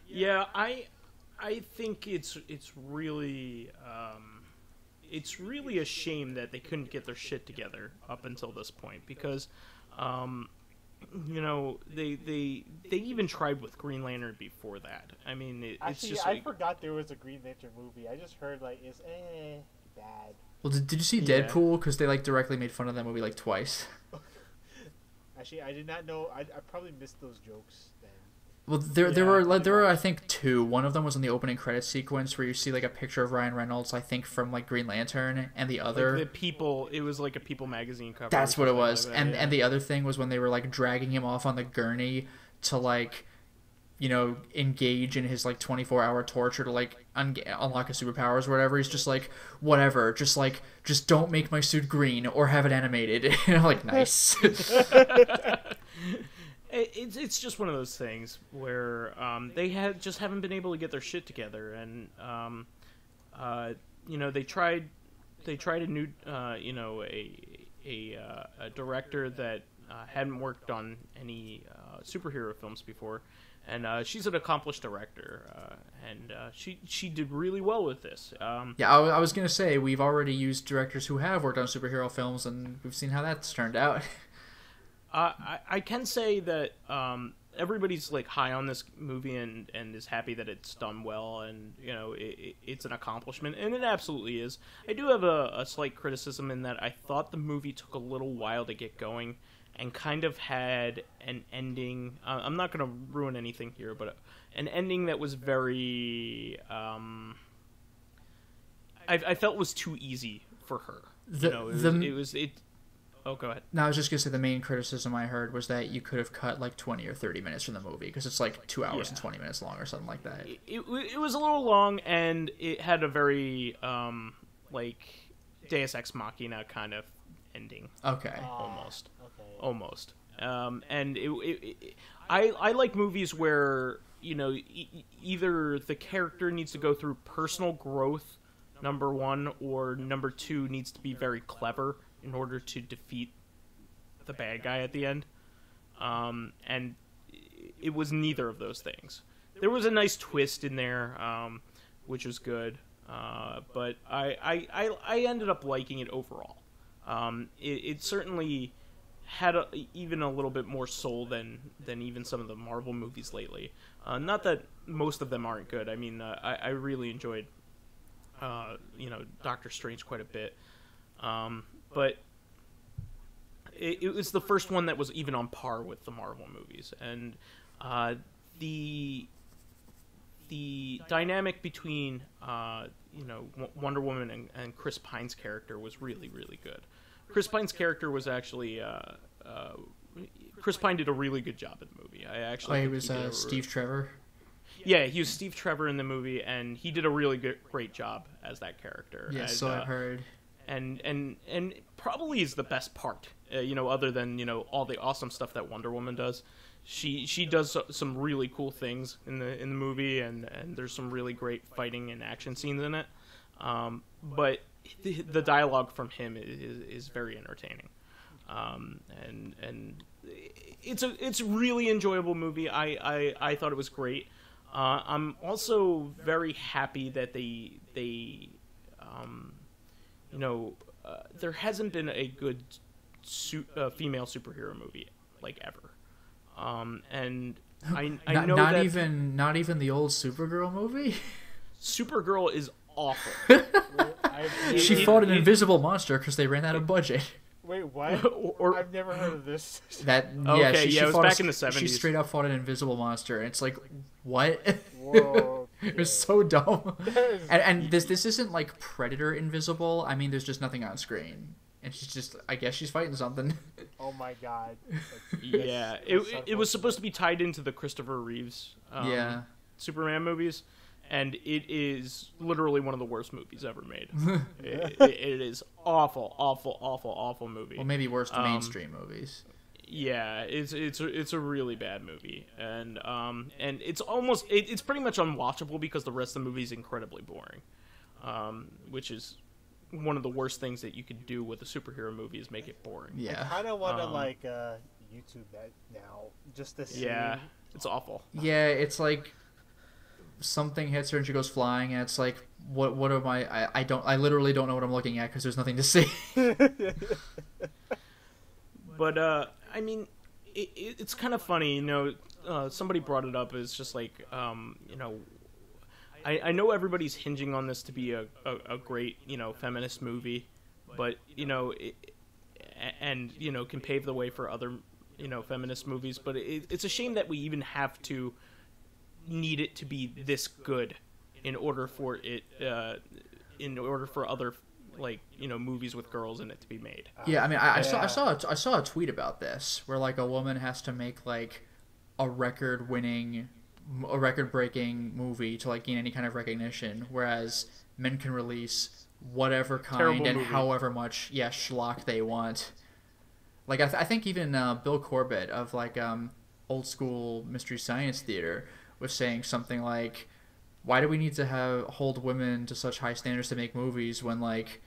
A: Yeah, I think it's really a shame that they couldn't get their shit together up until this point, because they even tried with Green Lantern before that. I mean, it's just
C: I forgot there was a Green Lantern movie. I just heard it's bad.
B: Well, did you see Deadpool? Because they directly made fun of that movie twice.
C: Actually, I did not know. I probably missed those jokes then.
B: Well, there were I think 2. One of them was in the opening credits sequence where you see a picture of Ryan Reynolds, I think from Green Lantern, and the other
A: the People. It was a People magazine cover.
B: That's what it was, and the other thing was when they were dragging him off on the gurney to engage in his 24-hour torture to unlock his superpowers or whatever. He's just whatever, just don't make my suit green or have it animated. Nice.
A: It's just one of those things where they haven't been able to get their shit together, and they tried a new a director that hadn't worked on any superhero films before, and she's an accomplished director, and she did really well with this.
B: Yeah, I was gonna say, we've already used directors who have worked on superhero films, and we've seen how that's turned out.
A: I can say that everybody's high on this movie and is happy that it's done well, and it's an accomplishment, and it absolutely is. I do have a slight criticism in that I thought the movie took a little while to get going, and kind of had an ending. I'm not going to ruin anything here, but an ending that was very. I felt was too easy for her. Oh, go ahead.
B: No, I was just going to say the main criticism I heard was that you could have cut like 20 or 30 minutes from the movie because it's like 2 hours and 20 minutes long or something like that.
A: It was a little long, and it had a very like Deus Ex Machina kind of ending.
B: Okay.
A: Almost. And I like movies where either the character needs to go through personal growth, number one, or number two needs to be very clever in order to defeat the bad guy at the end. And it was neither of those things. There was a nice twist in there, which was good. But I ended up liking it overall. It certainly had even a little bit more soul than even some of the Marvel movies lately. Not that most of them aren't good. I mean, I really enjoyed, Doctor Strange quite a bit. But it was the first one that was even on par with the Marvel movies. And the dynamic between Wonder Woman and Chris Pine's character was really, really good. Chris Pine's character was actually Chris Pine did a really good job in the movie.
B: He was Steve Trevor.
A: Yeah, he was Steve Trevor in the movie, and he did a really great job as that character.
B: Yeah, so I've heard.
A: And probably is the best part, other than all the awesome stuff that Wonder Woman does. She does some really cool things in the movie, and there's some really great fighting and action scenes in it. But the dialogue from him is very entertaining, and it's a really enjoyable movie. I thought it was great. I'm also very happy that they there hasn't been a good female superhero movie like ever. And I know
B: not
A: that
B: not even the old Supergirl movie.
A: Supergirl is awful.
B: She fought an invisible monster because they ran out of budget.
C: Wait, what? I've never heard of this.
A: It was back in the 70s.
B: She straight up fought an invisible monster, and it's like, what?
C: Whoa.
B: It was so dumb. And this isn't like Predator invisible. I mean, there's just nothing on screen. And I guess she's fighting something.
C: Oh my god.
A: Yeah, it was supposed to be tied into the Christopher Reeves Superman movies, and it is literally one of the worst movies ever made. It is awful movie.
B: Well, maybe worse than mainstream movies.
A: Yeah, it's a really bad movie, and it's pretty much unwatchable because the rest of the movie is incredibly boring, which is one of the worst things that you could do with a superhero movie is make it boring.
C: Yeah, I kind of want to YouTube that now just to see.
A: Yeah, it's awful.
B: Yeah, it's like something hits her and she goes flying, and it's like, what am I literally don't know what I'm looking at because there's nothing to see.
A: But I mean, it's kind of funny, somebody brought it up. It's just like, I know everybody's hinging on this to be a great, feminist movie, but, and can pave the way for other, feminist movies. But it's a shame that we even have to need it to be this good in order for other movies with girls in it to to be made.
B: Yeah, I mean, I saw a tweet about this where like a woman has to make like a record-breaking movie to like gain any kind of recognition, whereas men can release whatever kind
A: Terrible
B: and
A: movie.
B: however much schlock they want. Like I think even Bill Corbett of like old school Mystery Science Theater was saying something like, why do we need to hold women to such high standards to make movies when like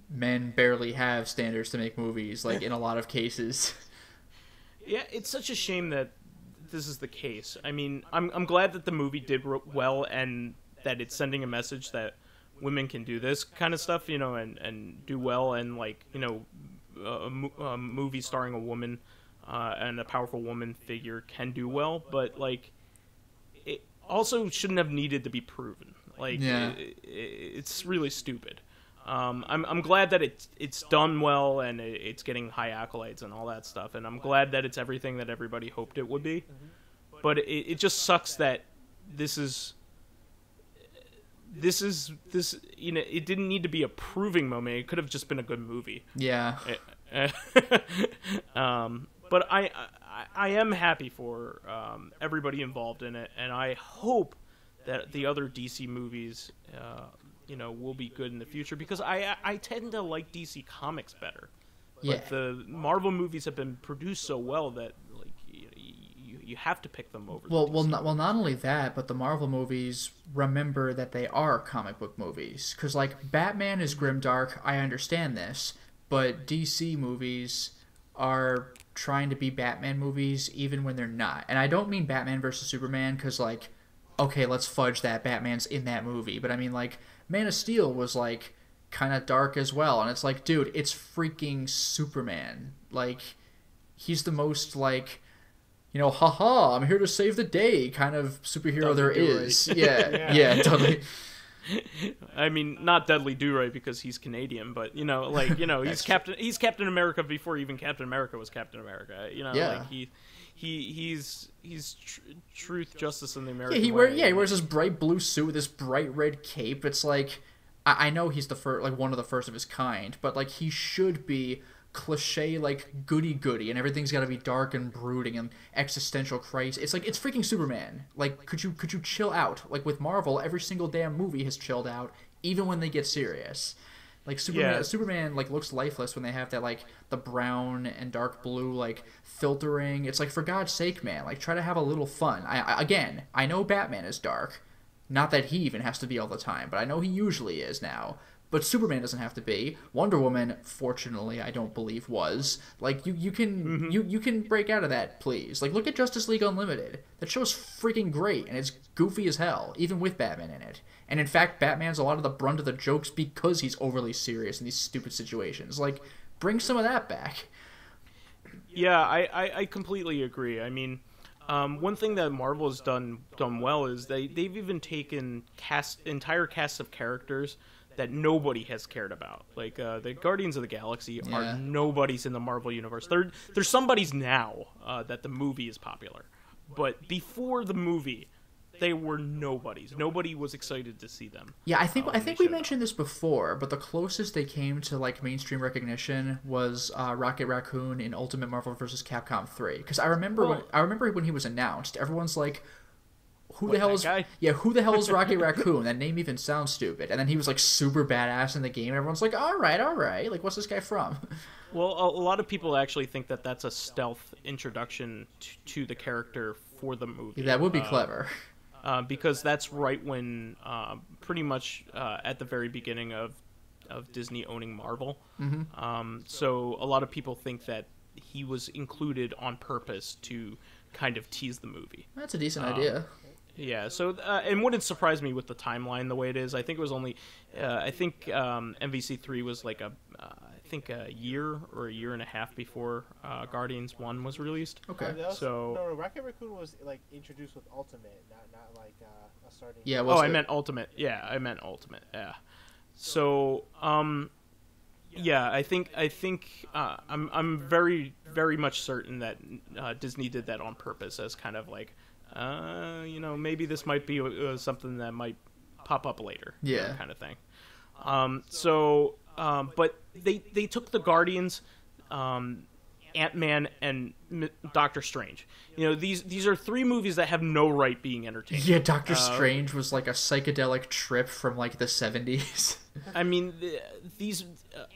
B: men barely have standards to make movies, like in a lot of cases.
A: Yeah, it's such a shame that this is the case. I mean, I'm glad that the movie did well and that it's sending a message that women can do this kind of stuff, and do well, and like, a movie starring a woman and a powerful woman figure can do well, but like it also shouldn't have needed to be proven. Like,
B: yeah.
A: it's really stupid. I'm glad that it's done well and it's getting high accolades and all that stuff, and I'm glad that it's everything that everybody hoped it would be. But it just sucks that this it didn't need to be a proving moment. It could have just been a good movie.
B: Yeah.
A: But I am happy for everybody involved in it, and I hope that the other DC movies will be good in the future, because I tend to like DC Comics better.
B: Yeah.
A: But the Marvel movies have been produced so well that you have to pick them over.
B: Not only that, but the Marvel movies remember that they are comic book movies. Because, like, Batman is grimdark, I understand this, but DC movies are trying to be Batman movies even when they're not. And I don't mean Batman versus Superman, because, like, okay, let's fudge that, Batman's in that movie. But I mean, like, Man of Steel was, like, kind of dark as well. And it's like, dude, it's freaking Superman. Like, he's the most, like, haha, I'm here to save the day kind of superhero
A: Dudley
B: there
A: Do-Right.
B: is. Yeah, totally.
A: I mean, not Dudley Do-Right because he's Canadian, but he's Captain America before even Captain America was Captain America. Like he's truth, justice, and the American way.
B: He wears this bright blue suit with this bright red cape. It's like, I know he's the first, like, one of the first of his kind, but, like, he should be cliche, like, goody and everything's got to be dark and brooding and existential crisis. It's like, it's freaking Superman. Like, could you chill out? Like, with Marvel, every single damn movie has chilled out, even when they get serious. Like, Superman like, looks lifeless when they have that, like, the brown and dark blue, like, filtering. It's like, for God's sake, man, like, try to have a little fun. I know Batman is dark, not that he even has to be all the time, but I know he usually is now. But Superman doesn't have to be. Wonder Woman, fortunately, I don't believe was. Like, you can you can break out of that, please. Like, look at Justice League Unlimited. That show's freaking great, and it's goofy as hell, even with Batman in it. And in fact, Batman's a lot of the brunt of the jokes because he's overly serious in these stupid situations. Like, bring some of that back.
A: Yeah, I completely agree. I mean, one thing that Marvel has done well is they've even taken entire casts of characters that nobody has cared about. Like, the Guardians of the Galaxy are nobodies in the Marvel Universe. They're somebodies now that the movie is popular. But before the movie, they were nobodies. Nobody was excited to see them.
B: Yeah, I think we mentioned this before, but the closest they came to, like, mainstream recognition was Rocket Raccoon in Ultimate Marvel vs. Capcom 3. Because I remember when he was announced, everyone's like, who the hell is Rocket Raccoon? That name even sounds stupid. And then he was, like, super badass in the game. Everyone's like, all right. Like, what's this guy from?
A: Well, a lot of people actually think that that's a stealth introduction to the character for the movie.
B: That would be clever.
A: Because that's right when, pretty much at the very beginning of Disney owning Marvel.
B: Mm-hmm.
A: So a lot of people think that he was included on purpose to kind of tease the movie.
B: That's a decent idea.
A: Yeah, so and wouldn't surprise me with the timeline the way it is. I think it was only, MVC3 was like a year or a year and a half before Guardians 1 was released.
B: Okay.
C: No, Rocket Raccoon was, like, introduced with Ultimate, not like a starting.
A: Yeah. I meant Ultimate. Yeah, I meant Ultimate. Yeah. So, yeah, I think I'm very, very much certain that Disney did that on purpose as kind of like, maybe this might be something that might pop up later.
B: Yeah.
A: Kind of thing. But they took the Guardians, Ant-Man, and Doctor Strange. These are three movies that have no right being entertaining.
B: Yeah, Doctor Strange was like a psychedelic trip from, like, the 70s.
A: I mean, these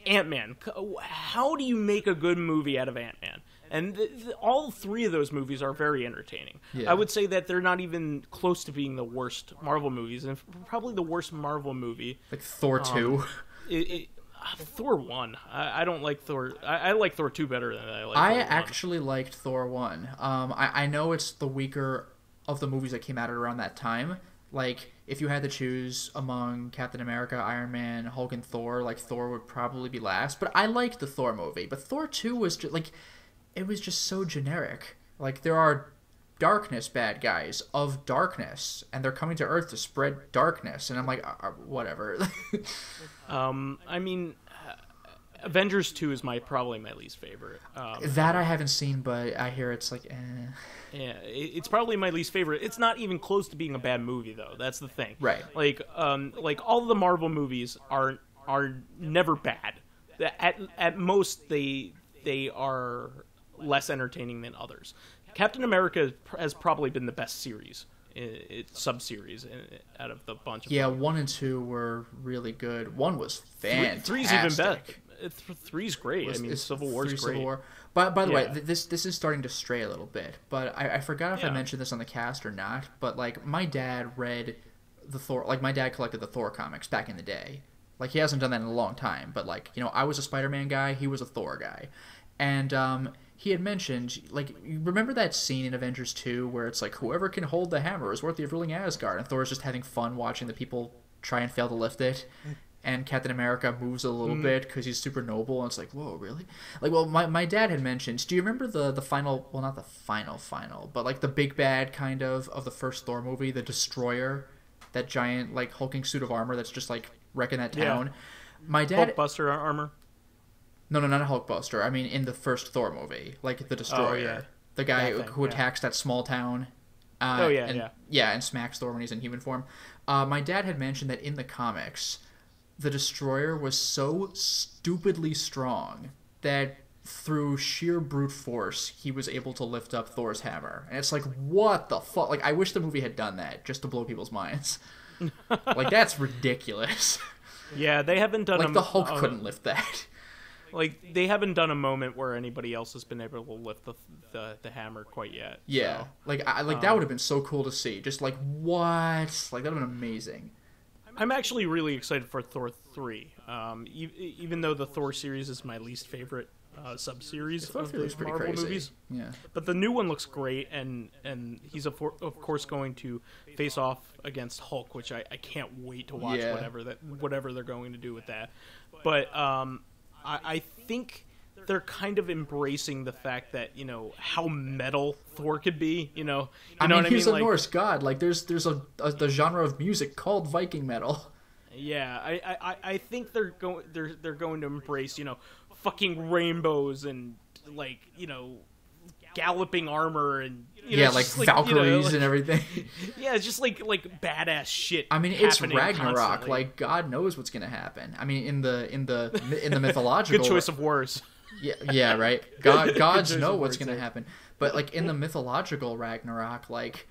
A: Ant-Man. How do you make a good movie out of Ant-Man? And all three of those movies are very entertaining.
B: Yeah.
A: I would say that they're not even close to being the worst Marvel movies, and probably the worst Marvel movie.
B: Like Thor 2.
A: Thor 1. I don't like Thor. I like Thor 2 better than I like Thor 1.
B: I actually liked Thor 1. I know it's the weaker of the movies that came out around that time. Like, if you had to choose among Captain America, Iron Man, Hulk, and Thor, like, Thor would probably be last. But I liked the Thor movie. But Thor 2 was just, like, it was just so generic. Like, there are darkness bad guys of darkness, and they're coming to Earth to spread darkness. And I'm like, whatever.
A: I mean, Avengers 2 is probably my least favorite.
B: That I haven't seen, but I hear it's like,
A: Yeah, it's probably my least favorite. It's not even close to being a bad movie, though. That's the thing.
B: Right.
A: Like all of the Marvel movies are never bad. At most, they are less entertaining than others. Captain America has probably been the best series, sub-series out of the bunch of them.
B: 1 and 2 were really good. 1 was fantastic.
A: 3's even better. 3's great. I mean, Civil War's great.
B: Civil War. By the way, this is starting to stray a little bit, but I forgot if I mentioned this on the cast or not, but like my dad read the Thor, like my dad collected the Thor comics back in the day. Like he hasn't done that in a long time, but like, you know, I was a Spider-Man guy, he was a Thor guy. And he had mentioned, like, you remember that scene in Avengers 2 where it's like, whoever can hold the hammer is worthy of ruling Asgard, and Thor's just having fun watching the people try and fail to lift it, and Captain America moves a little bit because he's super noble, and it's like, whoa, really? Like, well, my dad had mentioned, do you remember the final, well, not the final, but like the big bad kind of the first Thor movie, the Destroyer, that giant, like, hulking suit of armor that's just, like, wrecking that town? My dad...
A: Hulkbuster armor?
B: No, not a Hulkbuster. I mean, in the first Thor movie, like the Destroyer, the guy who attacks that small town. And smacks Thor when he's in human form. My dad had mentioned that in the comics, the Destroyer was so stupidly strong that through sheer brute force, he was able to lift up Thor's hammer. And it's like, what the fuck? Like, I wish the movie had done that just to blow people's minds. Like, that's ridiculous.
A: Yeah, they haven't done...
B: Like, the Hulk couldn't lift that.
A: Like, they haven't done a moment where anybody else has been able to lift the hammer quite yet.
B: Yeah.
A: So,
B: like, that would have been so cool to see. Just, like, what? Like, that would have been amazing.
A: I'm actually really excited for Thor 3. Even though the Thor series is my least favorite sub-series of the Marvel movies.
B: Yeah.
A: But the new one looks great, and he's, of course, going to face off against Hulk, which I can't wait to watch whatever they're going to do with that. But... I think they're kind of embracing the fact that, you know, how metal Thor could be, you know.
B: I mean, he's a Norse god. Like, there's the genre of music called Viking metal.
A: Yeah, I think they're going to embrace, you know, fucking rainbows and, like, you know, galloping armor and
B: like Valkyries and everything.
A: Yeah, it's just like badass shit.
B: I mean, it's Ragnarok.
A: Constantly.
B: Like, God knows what's gonna happen. I mean, in the mythological.
A: Good choice of words.
B: Yeah, right. Gods know what's gonna happen. But like in the mythological Ragnarok, like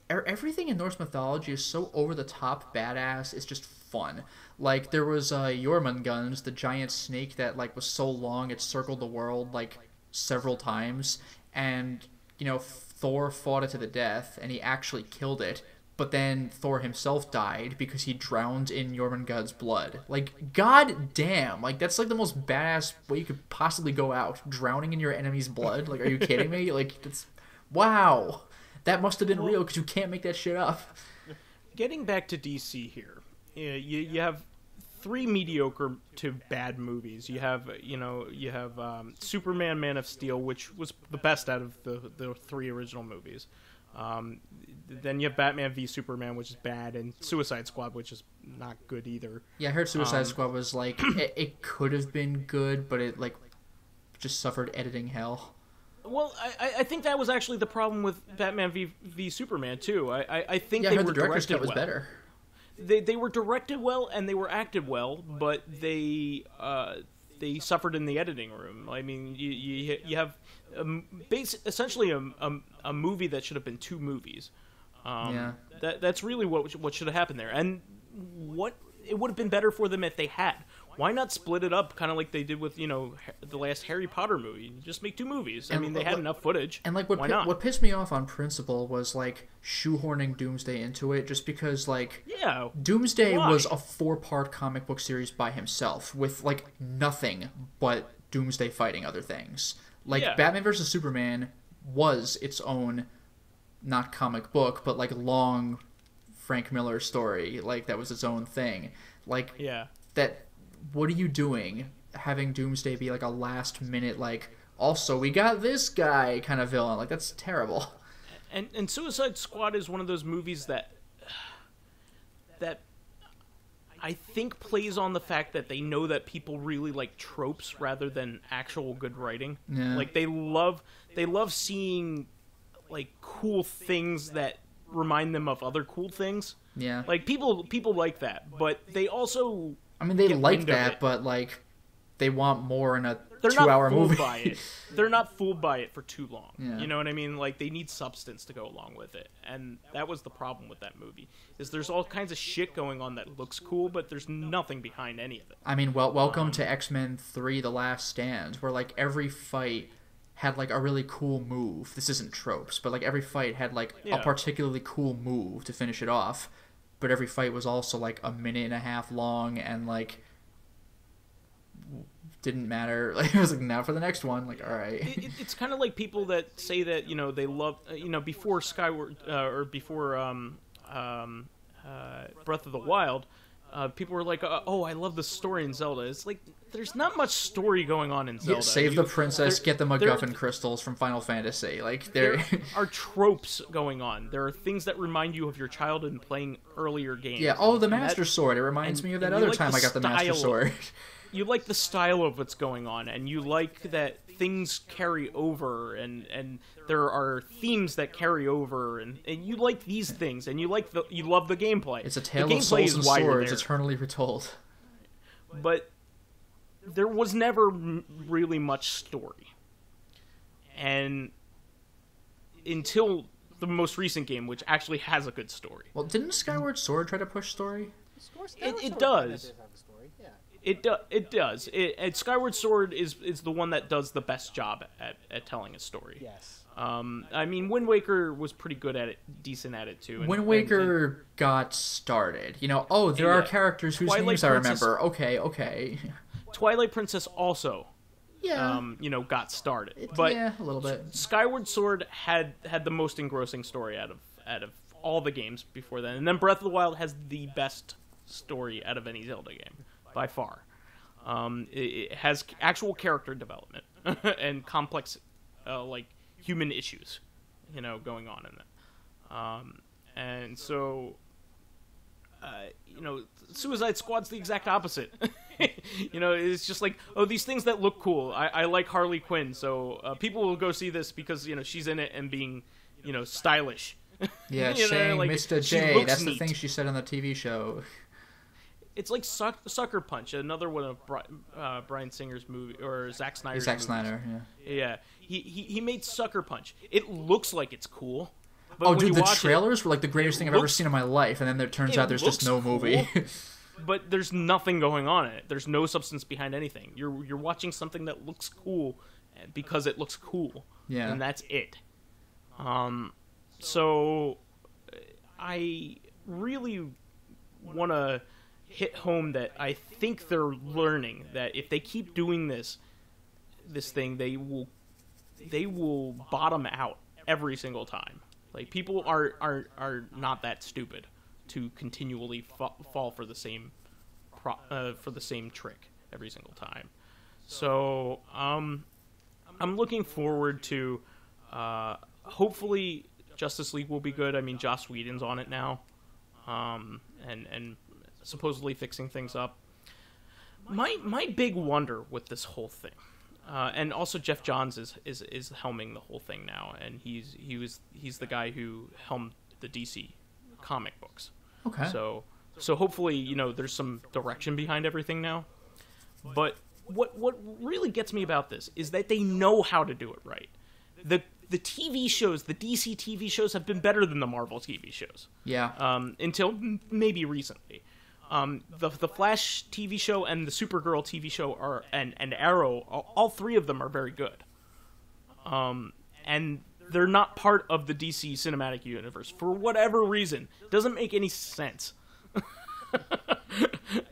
B: everything in Norse mythology is so over the top badass. It's just fun. Like there was Jormungandr, the giant snake that like was so long it circled the world like several times, and you know Thor fought it to the death and he actually killed it, but then Thor himself died because he drowned in Jormungandr's blood. Like, god damn, like that's like the most badass way you could possibly go out, drowning in your enemy's blood. Like, are you kidding me? Like, it's wow, that must have been real because you can't make that shit up.
A: Getting back to DC here, you have three mediocre to bad movies. You have Superman, Man of Steel, which was the best out of the three original movies. Then you have Batman v Superman, which is bad, and Suicide Squad, which is not good either.
B: Yeah, I heard Suicide Squad was like it could have been good, but it like just suffered editing hell.
A: Well, I think that was actually the problem with Batman v Superman too. I think
B: I
A: they
B: heard
A: were
B: the director's
A: directed
B: cut was
A: well.
B: better.
A: They were directed well and they were acted well, but they suffered in the editing room. I mean, you have essentially a movie that should have been two movies. That's really what should have happened there. And what it would have been better for them if they had. Why not split it up, kind of like they did with the last Harry Potter movie? Just make two movies. I mean, they had enough footage.
B: And like
A: why not?
B: What pissed me off on principle was like shoehorning Doomsday into it, just because like Doomsday was a 4-part comic book series by himself with like nothing but Doomsday fighting other things. Like Batman vs Superman was its own, not comic book, but like long Frank Miller story. Like that was its own thing. Like that. What are you doing having Doomsday be like a last minute like also we got this guy kind of villain? Like that's terrible.
A: And Suicide Squad is one of those movies that I think plays on the fact that they know that people really like tropes rather than actual good writing.
B: Yeah.
A: Like they love seeing like cool things that remind them of other cool things.
B: Yeah.
A: Like people like that, but they also
B: they like that, but like they want more in a
A: they're
B: 2-hour movie.
A: By it. They're not fooled by it for too long.
B: Yeah.
A: You know what I mean? Like they need substance to go along with it, and that was the problem with that movie. Is there's all kinds of shit going on that looks cool, but there's nothing behind any of it.
B: Welcome to X-Men 3: The Last Stand, where like every fight had like a really cool move. This isn't tropes, but like every fight had like a particularly cool move to finish it off. But every fight was also like a minute and a half long, and like didn't matter. Like it was like, now for the next one. Like, all right.
A: It's kind of like people that say that they love before Skyward or before Breath of the Wild. People were like, "Oh, I love the story in Zelda." It's like there's not much story going on in Zelda.
B: Yeah, save the princess, get the MacGuffin crystals from Final Fantasy. Like
A: there are tropes going on. There are things that remind you of your childhood and playing earlier games.
B: Yeah. Oh, the Master Sword. It reminds me of that other time I got the Master Sword.
A: You like the style of what's going on, and you like that things carry over, and there are themes that carry over, and you like these things, and you love the gameplay.
B: It's a tale of souls and swords, eternally retold.
A: But there was never really much story, and until the most recent game, which actually has a good story.
B: Well, didn't Skyward Sword try to push story?
A: It does. It does. Skyward Sword is the one that does the best job at telling a story.
C: Yes.
A: Wind Waker was pretty good at it, decent at it too.
B: Wind Waker got started. There are characters whose names I remember. Okay.
A: Twilight Princess also, got started. But
B: a little bit.
A: Skyward Sword had the most engrossing story out of all the games before then, and then Breath of the Wild has the best story out of any Zelda game. By far. It has actual character development and complex, human issues, going on in it. And so, Suicide Squad's the exact opposite. It's just like, oh, these things that look cool. I like Harley Quinn, so people will go see this because, she's in it and being, stylish.
B: Yeah, saying Mr. J, that's neat. The thing she said on the TV show.
A: It's like Sucker Punch, another one of Bryan Singer's movie, or Zack Snyder's
B: movies. Snyder,
A: yeah. He made Sucker Punch. It looks like it's cool. But
B: the trailers were like the greatest thing I've ever seen in my life, and then it turns out there's just no movie.
A: But there's nothing going on in it. There's no substance behind anything. You're watching something that looks cool because it looks cool.
B: Yeah.
A: And that's it. So I really want to hit home that I think they're learning that if they keep doing this thing, they will bottom out every single time. Like people are not that stupid to continually fall for the same trick every single time. So I'm looking forward to hopefully Justice League will be good. I mean, Joss Whedon's on it now, and supposedly fixing things up. My big wonder with this whole thing, and also Jeff Johns is helming the whole thing now, and he's the guy who helmed the DC comic books.
B: Okay.
A: So hopefully there's some direction behind everything now. But what really gets me about this is that they know how to do it right. The TV shows, the DC TV shows, have been better than the Marvel TV shows.
B: Yeah.
A: Until maybe recently. The Flash TV show and the Supergirl TV show and Arrow, all three of them are very good. And they're not part of the DC cinematic universe for whatever reason. Doesn't make any sense.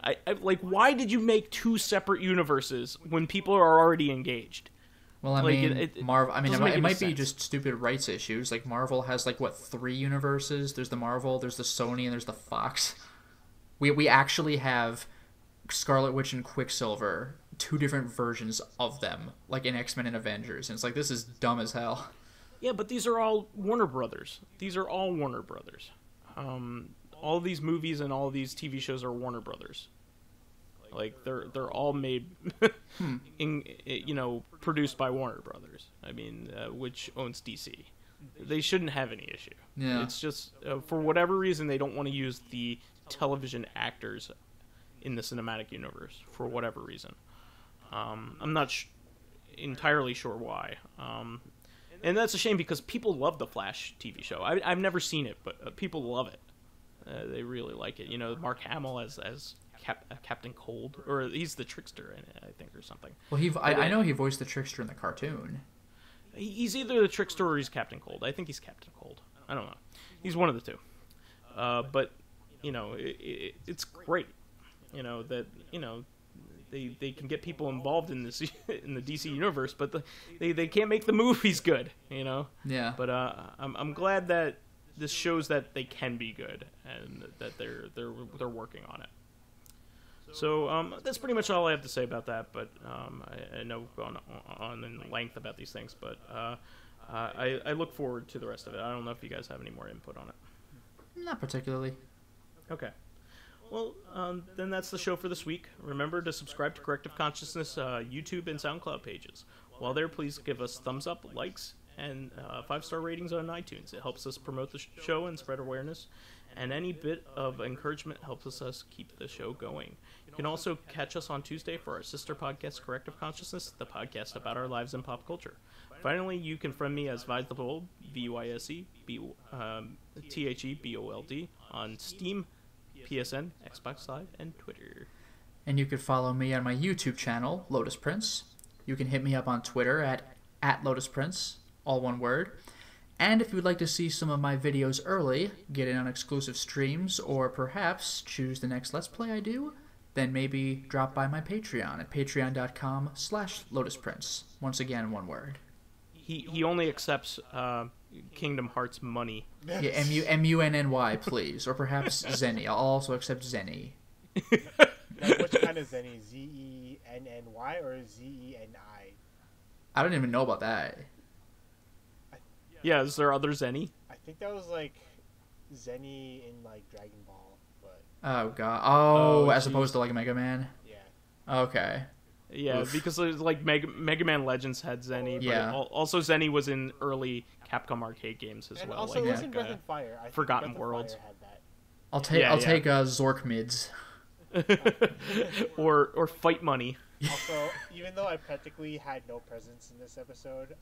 A: I why did you make two separate universes when people are already engaged?
B: Well, Marvel. It might be just stupid rights issues. Like Marvel has 3 universes. There's the Marvel, there's the Sony, and there's the Fox. We actually have Scarlet Witch and Quicksilver, 2 different versions of them, like in X-Men and Avengers. And it's like, this is dumb as hell.
A: Yeah, but these are all Warner Brothers. These are all Warner Brothers. All these movies and all these TV shows are Warner Brothers. Like they're all made, produced by Warner Brothers. I mean, which owns DC. They shouldn't have any issue.
B: Yeah.
A: It's just for whatever reason they don't want to use the television actors in the cinematic universe for whatever reason. I'm not entirely sure why. And that's a shame because people love the Flash TV show. I've never seen it, but people love it. They really like it. You know, Mark Hamill as Captain Cold, or he's the Trickster in it, I think, or something.
B: Well, I know he voiced the Trickster in the cartoon.
A: He's either the Trickster or he's Captain Cold. I think he's Captain Cold. I don't know. He's one of the two. But you know, it's great. You know that they can get people involved in this in the DC universe, but they can't make the movies good. You know.
B: Yeah.
A: But I'm glad that this shows that they can be good and that they're working on it. So that's pretty much all I have to say about that. But I know we've gone on in length about these things, but I look forward to the rest of it. I don't know if you guys have any more input on it.
B: Not particularly.
A: Okay. Well, then that's the show for this week. Remember to subscribe to Corrective Consciousness YouTube and SoundCloud pages. While there, please give us thumbs up, likes, and 5-star ratings on iTunes. It helps us promote the show and spread awareness, and any bit of encouragement helps us keep the show going. You can also catch us on Tuesday for our sister podcast, Corrective Consciousness, the podcast about our lives in pop culture. Finally, you can friend me as VyseTheBold, VyseTheBold, on Steam, PSN, Xbox Live, and Twitter.
B: And you can follow me on my YouTube channel, Lotus Prince. You can hit me up on Twitter at Lotus Prince, all one word. And if you would like to see some of my videos early, get in on exclusive streams, or perhaps choose the next Let's Play I do, then maybe drop by my Patreon at patreon.com/LotusPrince. Once again, one word.
A: He only accepts Kingdom Hearts money.
B: Yeah, M-U-N-N-Y, please. Or perhaps Zenny. I'll also accept Zenny.
C: Like, which kind of Zenny? Z-E-N-N-Y or Z-E-N-I?
B: I don't even know about that.
A: Yeah, is there other Zenny?
C: I think that was like Zenny in like Dragon Ball, but
B: Oh god. Oh, as opposed to like Mega Man?
C: yeah.
B: Okay.
A: Yeah,
B: Oof.
A: because like Mega Man Legends had Zenny, but
B: Yeah.
A: also Zenny was in early Capcom arcade games as
C: And
A: well.
C: also,
A: like
C: wasn't Breath and Fire? I think
A: Forgotten
C: Breath
A: Worlds.
C: And Fire had that.
B: I'll take Zork mids.
A: or Fight Money.
C: Also, even though I practically had no presence in this episode,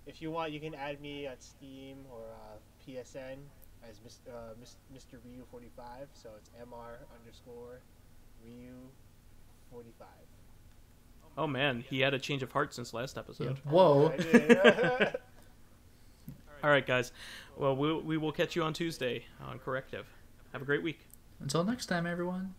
C: if you want, you can add me on Steam or PSN as Mr. Ryu45. So it's MR_Ryu45.
A: Oh man, he had a change of heart since last episode.
B: Yeah. Whoa.
A: All right, guys. Well, we will catch you on Tuesday on Corrective. Have a great week.
B: Until next time, everyone.